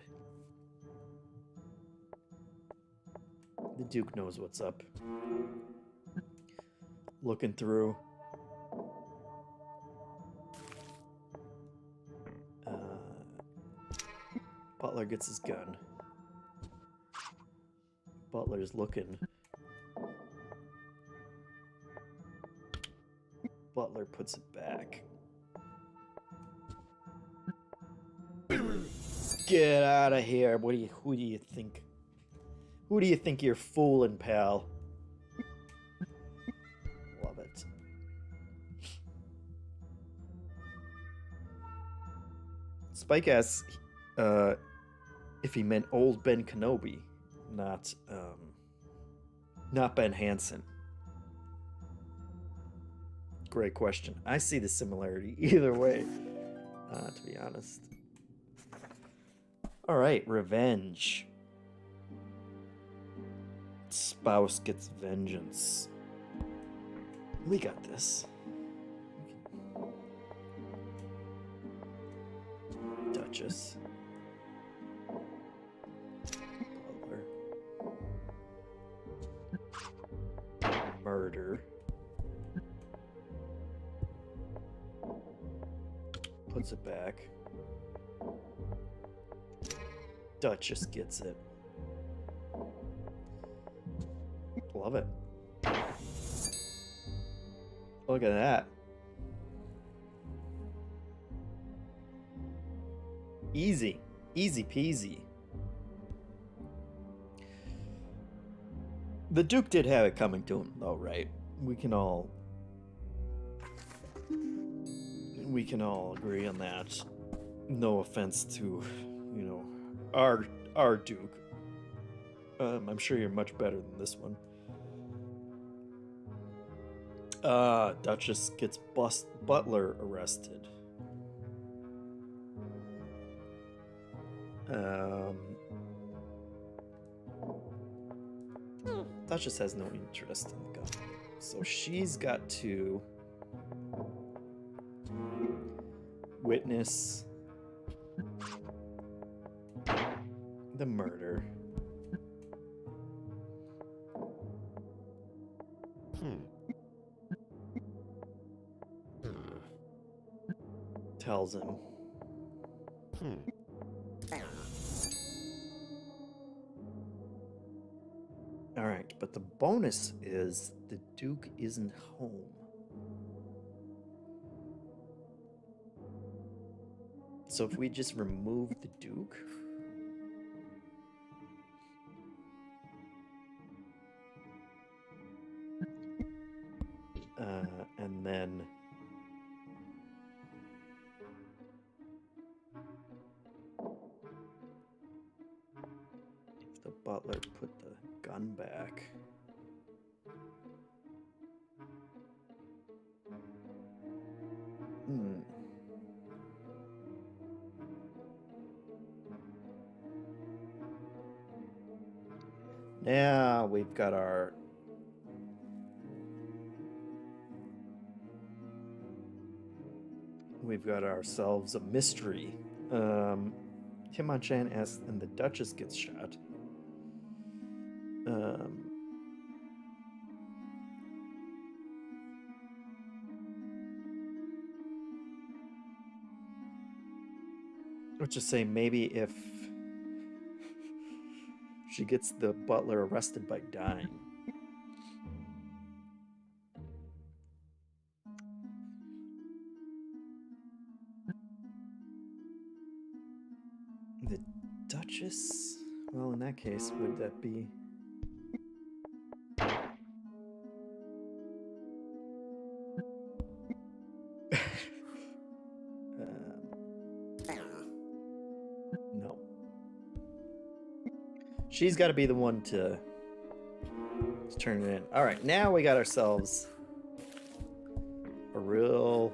The Duke knows what's up. Looking through. Butler gets his gun. Butler's looking. Butler puts it back. Get out of here. Who do you think? Who do you think you're fooling, pal? Love it. Spike asks if he meant old Ben Kenobi, not Ben Hansen. Great question. I see the similarity either way, to be honest. All right, revenge. Spouse gets vengeance. We got this. Duchess. Butler. Murder. Puts it back. Duchess gets it. Love it. Look at that. Easy. Easy peasy. The Duke did have it coming to him, though, right? We can all agree on that. No offense to, our Duke. I'm sure you're much better than this one. Duchess gets Butler arrested. Duchess has no interest in the gun, so she's got to witness the murder. Tells him. All right, but the bonus is the Duke isn't home. So if we just remove the Duke, and then if the butler put the gun back, now we've got our... We've got ourselves a mystery. Himon-chan asks, and the Duchess gets shot. Let's just say maybe if she gets the butler arrested by dying. The Duchess? Well, in that case, would that be... no. She's got to be the one to turn it in. All right, now we got ourselves a real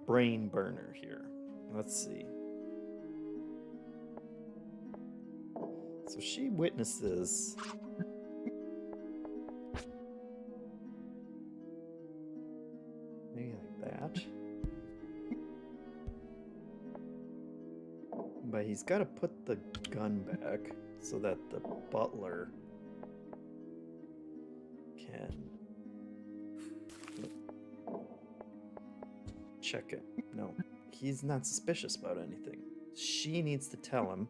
brain burner here. Let's see. So she witnesses maybe like that. But he's got to put the gun back so that the butler can check it. No, he's not suspicious about anything. She needs to tell him.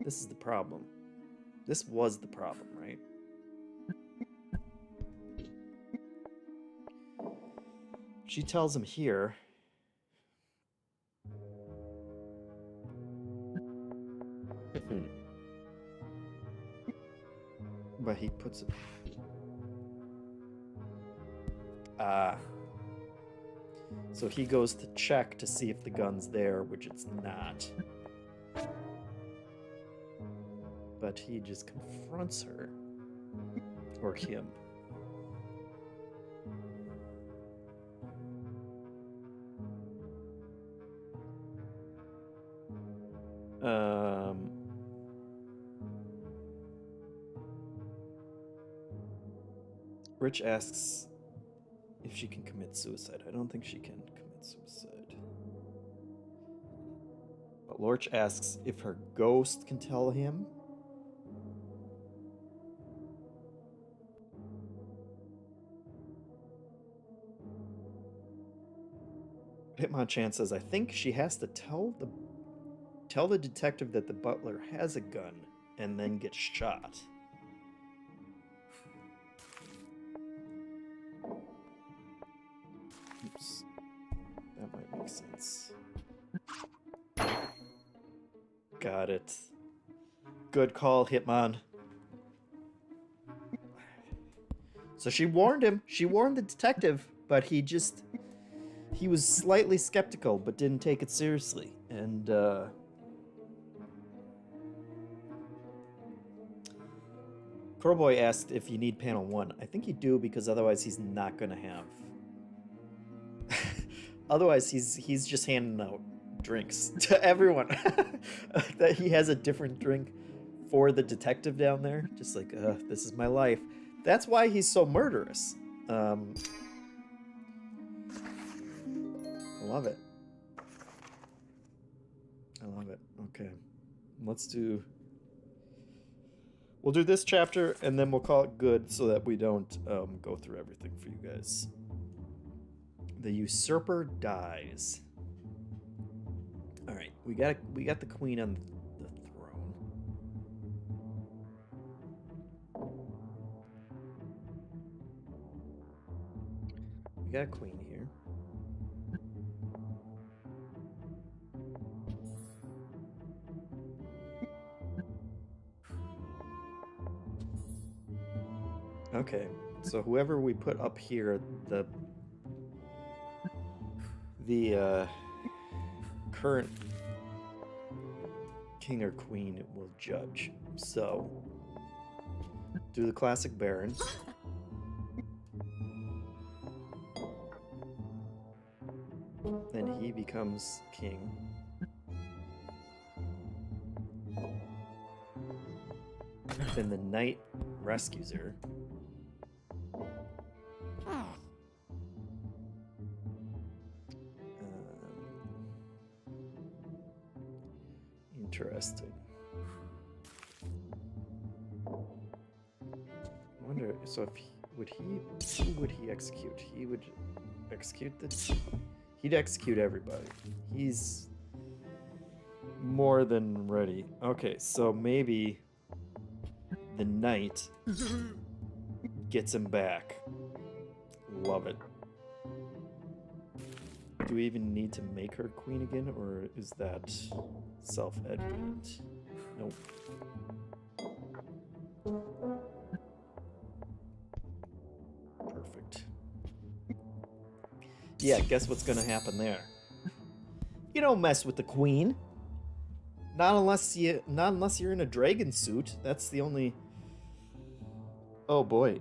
This is the problem. This was the problem, right? She tells him here. But he puts it... So he goes to check to see if the gun's there, which it's not. But he just confronts her. Or him. Rich asks if she can commit suicide. I don't think she can commit suicide. But Lorch asks if her ghost can tell him. Hitmonchan says, I think she has to tell the detective that the butler has a gun and then get shot. Oops. That might make sense. Got it. Good call, Hitmon. So she warned him. She warned the detective, but he was slightly skeptical, but didn't take it seriously. And, Crowboy asked if you need panel 1. I think you do, because otherwise he's not going to have... Otherwise, he's just handing out drinks to everyone. That he has a different drink for the detective down there. Just like, this is my life. That's why he's so murderous. I love it. I love it. Okay. We'll do this chapter, and then we'll call it good so that we don't go through everything for you guys. The usurper dies. All right, we got the queen on the throne. We got a queen here. Okay, so whoever we put up here, the current king or queen will judge. So, do the classic Baron. Then he becomes king. Then the knight rescues her. Interesting. I wonder, so if who would he execute? He would execute he'd execute everybody. He's more than ready. Okay, so maybe the knight gets him back. Love it. Do we even need to make her queen again, or is that self-evident? Nope. Perfect. Yeah, guess what's gonna happen there? You don't mess with the queen. Not unless you're in a dragon suit. That's the only. Oh boy.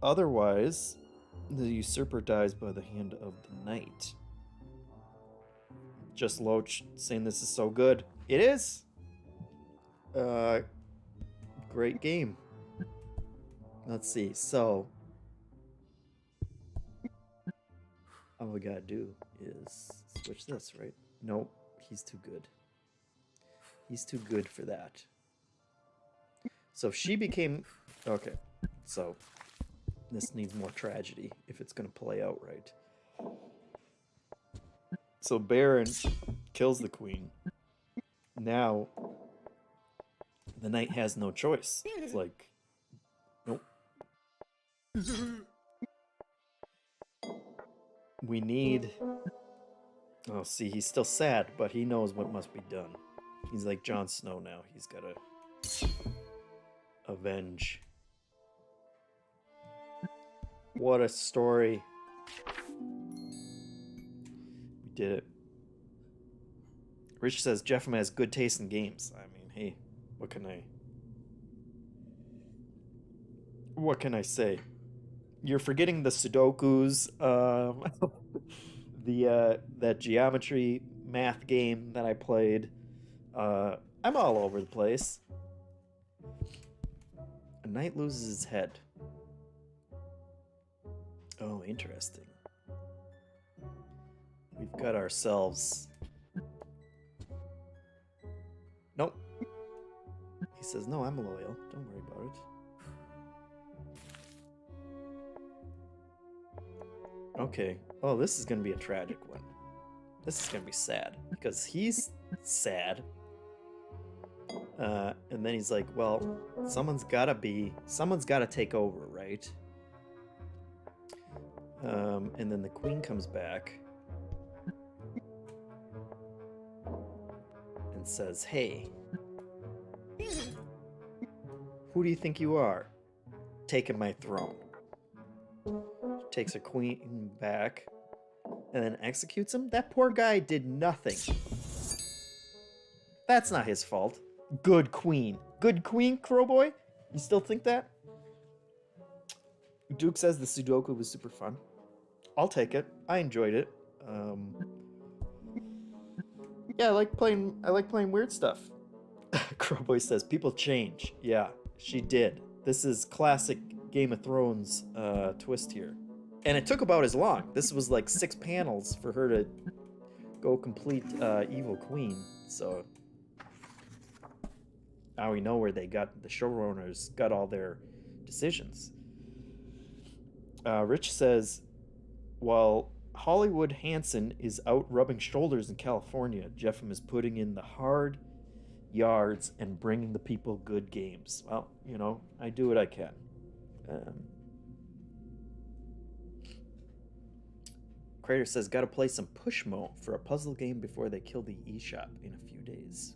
Otherwise, the usurper dies by the hand of the knight. Just Loach saying this is so good. It is. Great game. Let's see. So, all we gotta do is switch this, right? Nope. He's too good. He's too good for that. So she became... Okay. So, this needs more tragedy if it's going to play out right. So Baron kills the queen. Now, the knight has no choice. It's like, nope. We need... Oh, see, he's still sad, but he knows what must be done. He's like Jon Snow now. He's got to avenge. What a story. We did it. Rich says JeffM has good taste in games. I mean, hey, what can I say? You're forgetting the Sudokus, that geometry math game that I played. I'm all over the place. A knight loses his head. Oh, interesting. We've got ourselves... Nope. He says, no, I'm loyal. Don't worry about it. Okay. Oh, this is going to be a tragic one. This is going to be sad. Because he's sad. And then he's like, well, someone's got to take over, right? And then the queen comes back and says, hey, who do you think you are? Taking my throne. She takes her queen back and then executes him? That poor guy did nothing. That's not his fault. Good queen. Good queen, Crowboy? You still think that? Duke says the Sudoku was super fun. I'll take it. I enjoyed it. Yeah, I like playing weird stuff. Crowboy says people change. Yeah, she did. This is classic Game of Thrones twist here. And it took about as long. This was like 6 panels for her to go complete evil queen. So now we know where the showrunners got all their decisions. Rich says, while Hollywood Hanson is out rubbing shoulders in California, JeffM is putting in the hard yards and bringing the people good games. Well, you know, I do what I can. Crater says, gotta play some Pushmo for a puzzle game before they kill the eShop in a few days.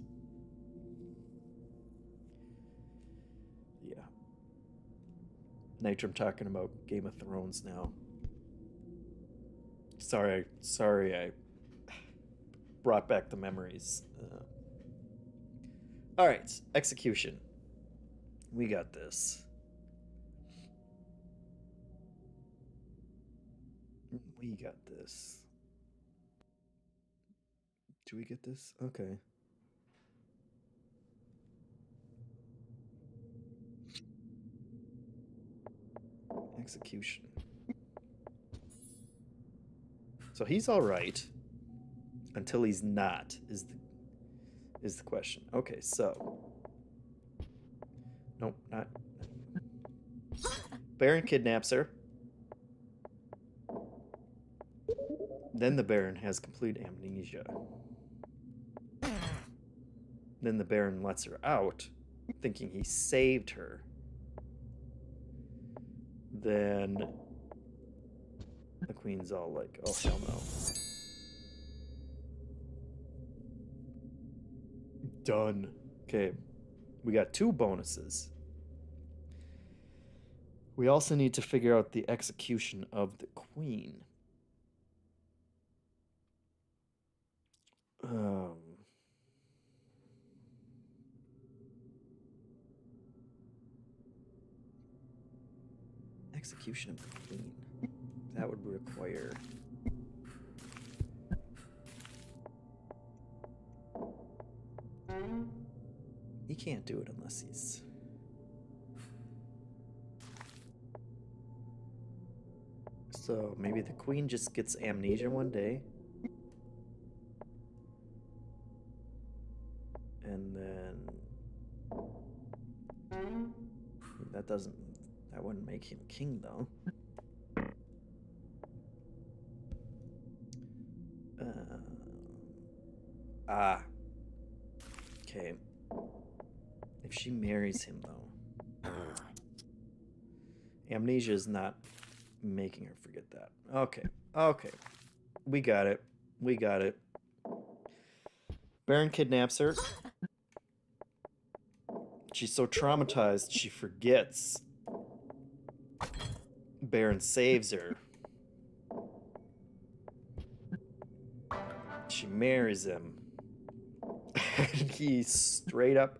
Yeah. Nitram talking about Game of Thrones now. Sorry, I brought back the memories. All right, execution. We got this. We got this. Do we get this? Okay. Execution. So he's all right until he's not. Is the question? Okay, so nope, not. Baron kidnaps her. Then the Baron has complete amnesia. Then the Baron lets her out, thinking he saved her. Then the Queen's all like, oh, hell no. Done. Okay, we got 2 bonuses. We also need to figure out the execution of the Queen. Execution of the Queen. That would require... He can't do it unless he's... So maybe the Queen just gets amnesia one day. And then... That wouldn't make him king, though. Okay. If she marries him, though. Amnesia is not making her forget that. Okay. Okay. We got it. We got it. Baron kidnaps her. She's so traumatized, she forgets. Baron saves her. She marries him. And he's straight up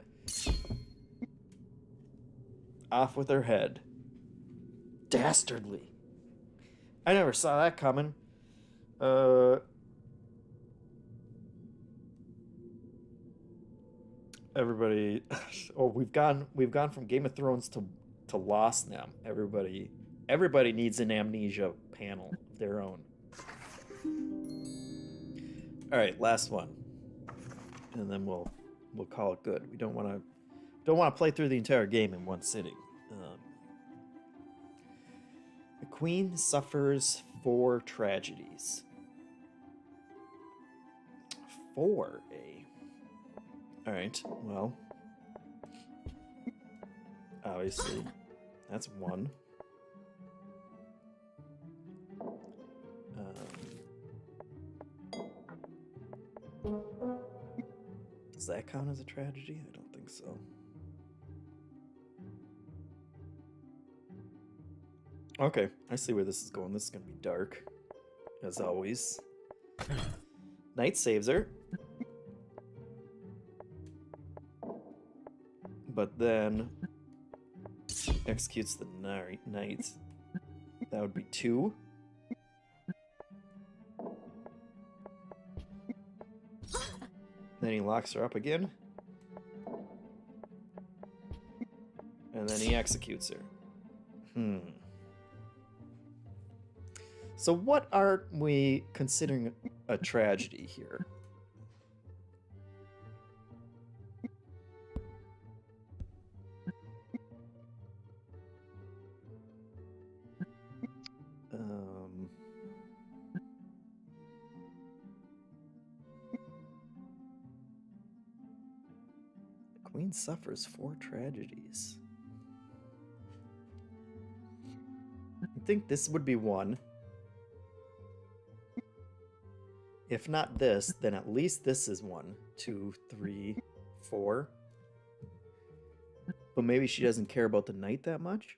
off with her head. Dastardly. I never saw that coming. Everybody, oh, we've gone from Game of Thrones to Lost now. Everybody needs an amnesia panel of their own. All right, last one, and then we'll call it good. We don't want to play through the entire game in one sitting. The Queen suffers 4 tragedies. 4, eh? All right, well, obviously, that's 1. Does that count as a tragedy? I don't think so. Okay, I see where this is going. This is going to be dark, as always. Knight saves her. But then executes the knight. That would be 2. Then he locks her up again. And then he executes her. So what are we considering a tragedy here? Queen suffers 4 tragedies. I think this would be 1. If not this, then at least this is 1, 2, 3, 4. But maybe she doesn't care about the knight that much?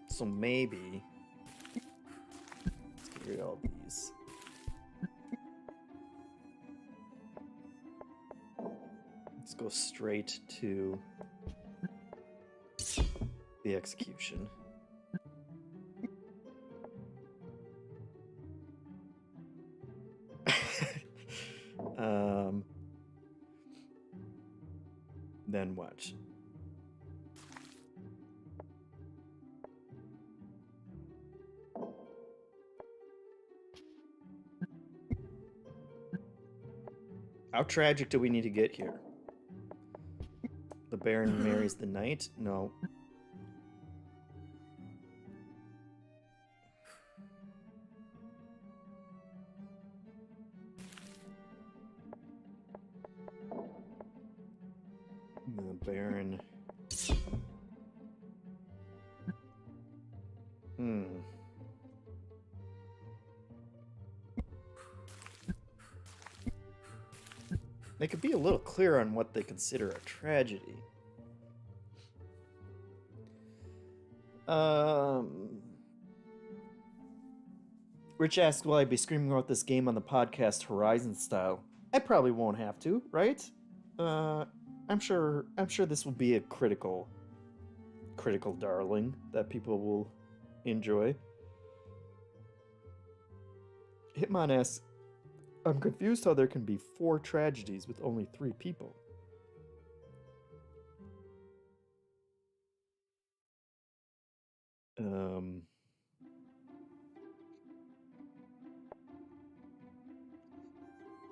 So maybe... Let's get rid of all these. Let's go straight to the execution. Then what? How tragic do we need to get here? The Baron marries the knight? No. The Baron. They could be a little clearer on what they consider a tragedy. Rich asks, will I be screaming about this game on the podcast Horizon style? I probably won't have to, right? I'm sure this will be a critical darling that people will enjoy. Hitmon asks, I'm confused how there can be 4 tragedies with only 3 people.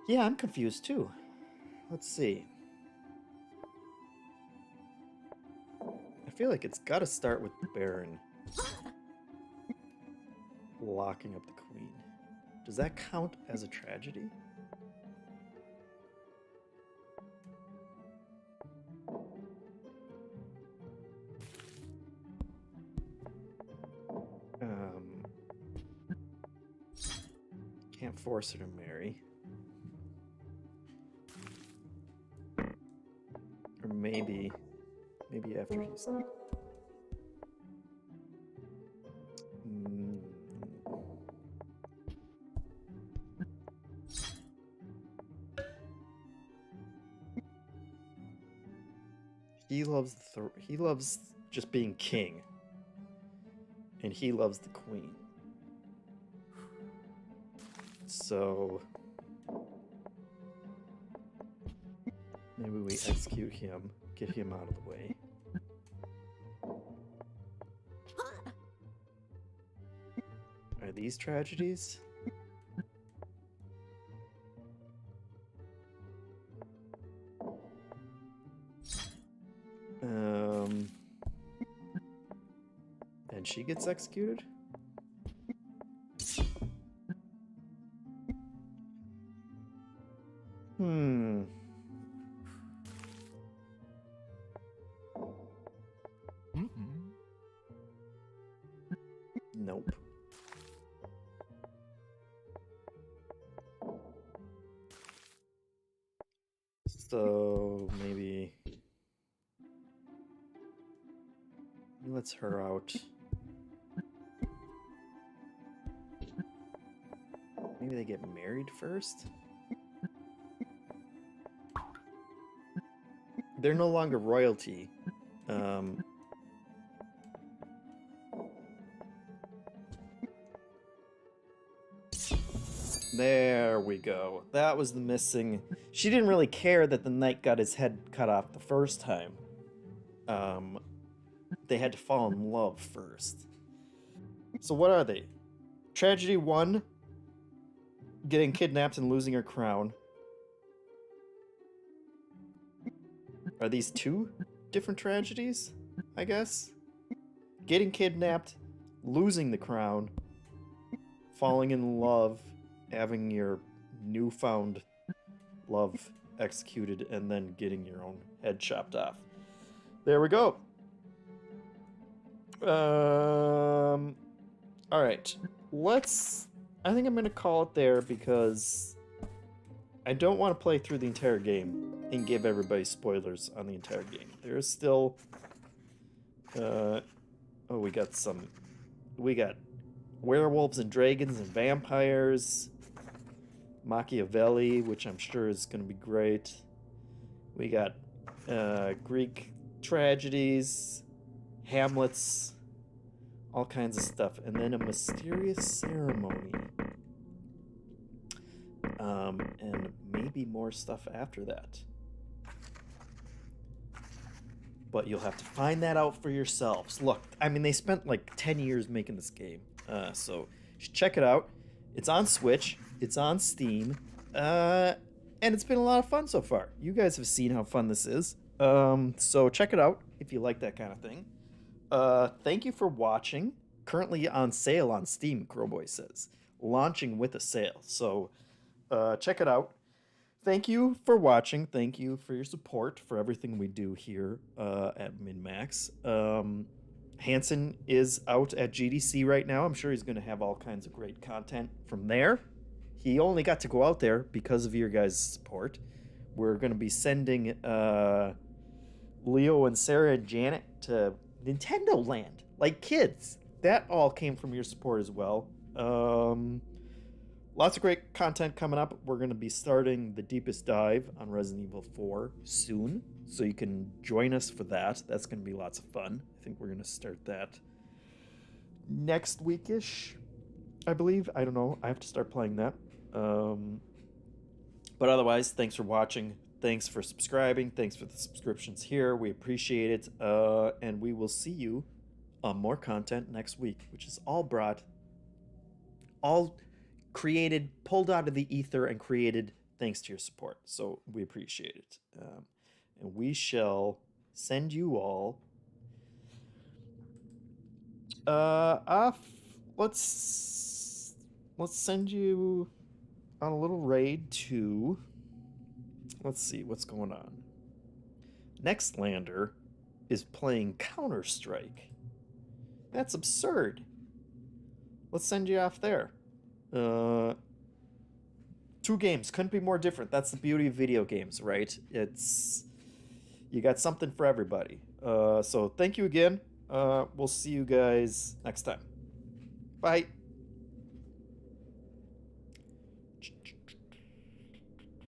Yeah, I'm confused too. Let's see. I feel like it's got to start with the Baron locking up the Queen. Does that count as a tragedy? Can't force her to marry. Or maybe after he's... He loves just being king. And he loves the queen. So maybe we execute him, get him out of the way. Are these tragedies? And she gets executed? Nope. So maybe he lets her out. Maybe they get married first? They're no longer royalty. There we go. That was the missing... She didn't really care that the knight got his head cut off the first time. They had to fall in love first. So what are they? Tragedy 1, getting kidnapped and losing her crown. Are these 2 different tragedies, I guess? Getting kidnapped, losing the crown, falling in love, having your newfound love executed, and then getting your own head chopped off. There we go. Alright. I think I'm going to call it there because I don't want to play through the entire game and give everybody spoilers on the entire game. There's still... we got werewolves and dragons and vampires. Machiavelli, which I'm sure is going to be great. We got Greek tragedies, Hamlets, all kinds of stuff. And then a mysterious ceremony. and maybe more stuff after that. But you'll have to find that out for yourselves. Look, I mean, they spent like 10 years making this game, so you should check it out. It's on Switch, it's on Steam, and it's been a lot of fun so far. You guys have seen how fun this is, so check it out if you like that kind of thing. Thank you for watching. Currently on sale on Steam, Crowboy says. Launching with a sale, so check it out. Thank you for watching. Thank you for your support for everything we do here at MinnMax. Hanson is out at GDC right now. I'm sure he's going to have all kinds of great content from there. He only got to go out there because of your guys' support. We're going to be sending Leo and Sarah and Janet to Nintendo Land, like kids. That all came from your support as well. Lots of great content coming up. We're going to be starting the deepest dive on Resident Evil 4 soon, so you can join us for that. That's going to be lots of fun. I think we're going to start that next weekish, I believe. I don't know. I have to start playing that. But otherwise, thanks for watching. Thanks for subscribing. Thanks for the subscriptions here. We appreciate it. And we will see you on more content next week, which is all created, pulled out of the ether and created thanks to your support. So we appreciate it. And we shall send you all off. Let's send you on a little raid to, let's see what's going on. Nextlander is playing Counter-Strike. That's absurd. Let's send you off there. 2 games couldn't be more different. That's the beauty of video games, right? You got something for everybody. So thank you again. We'll see you guys next time. Bye.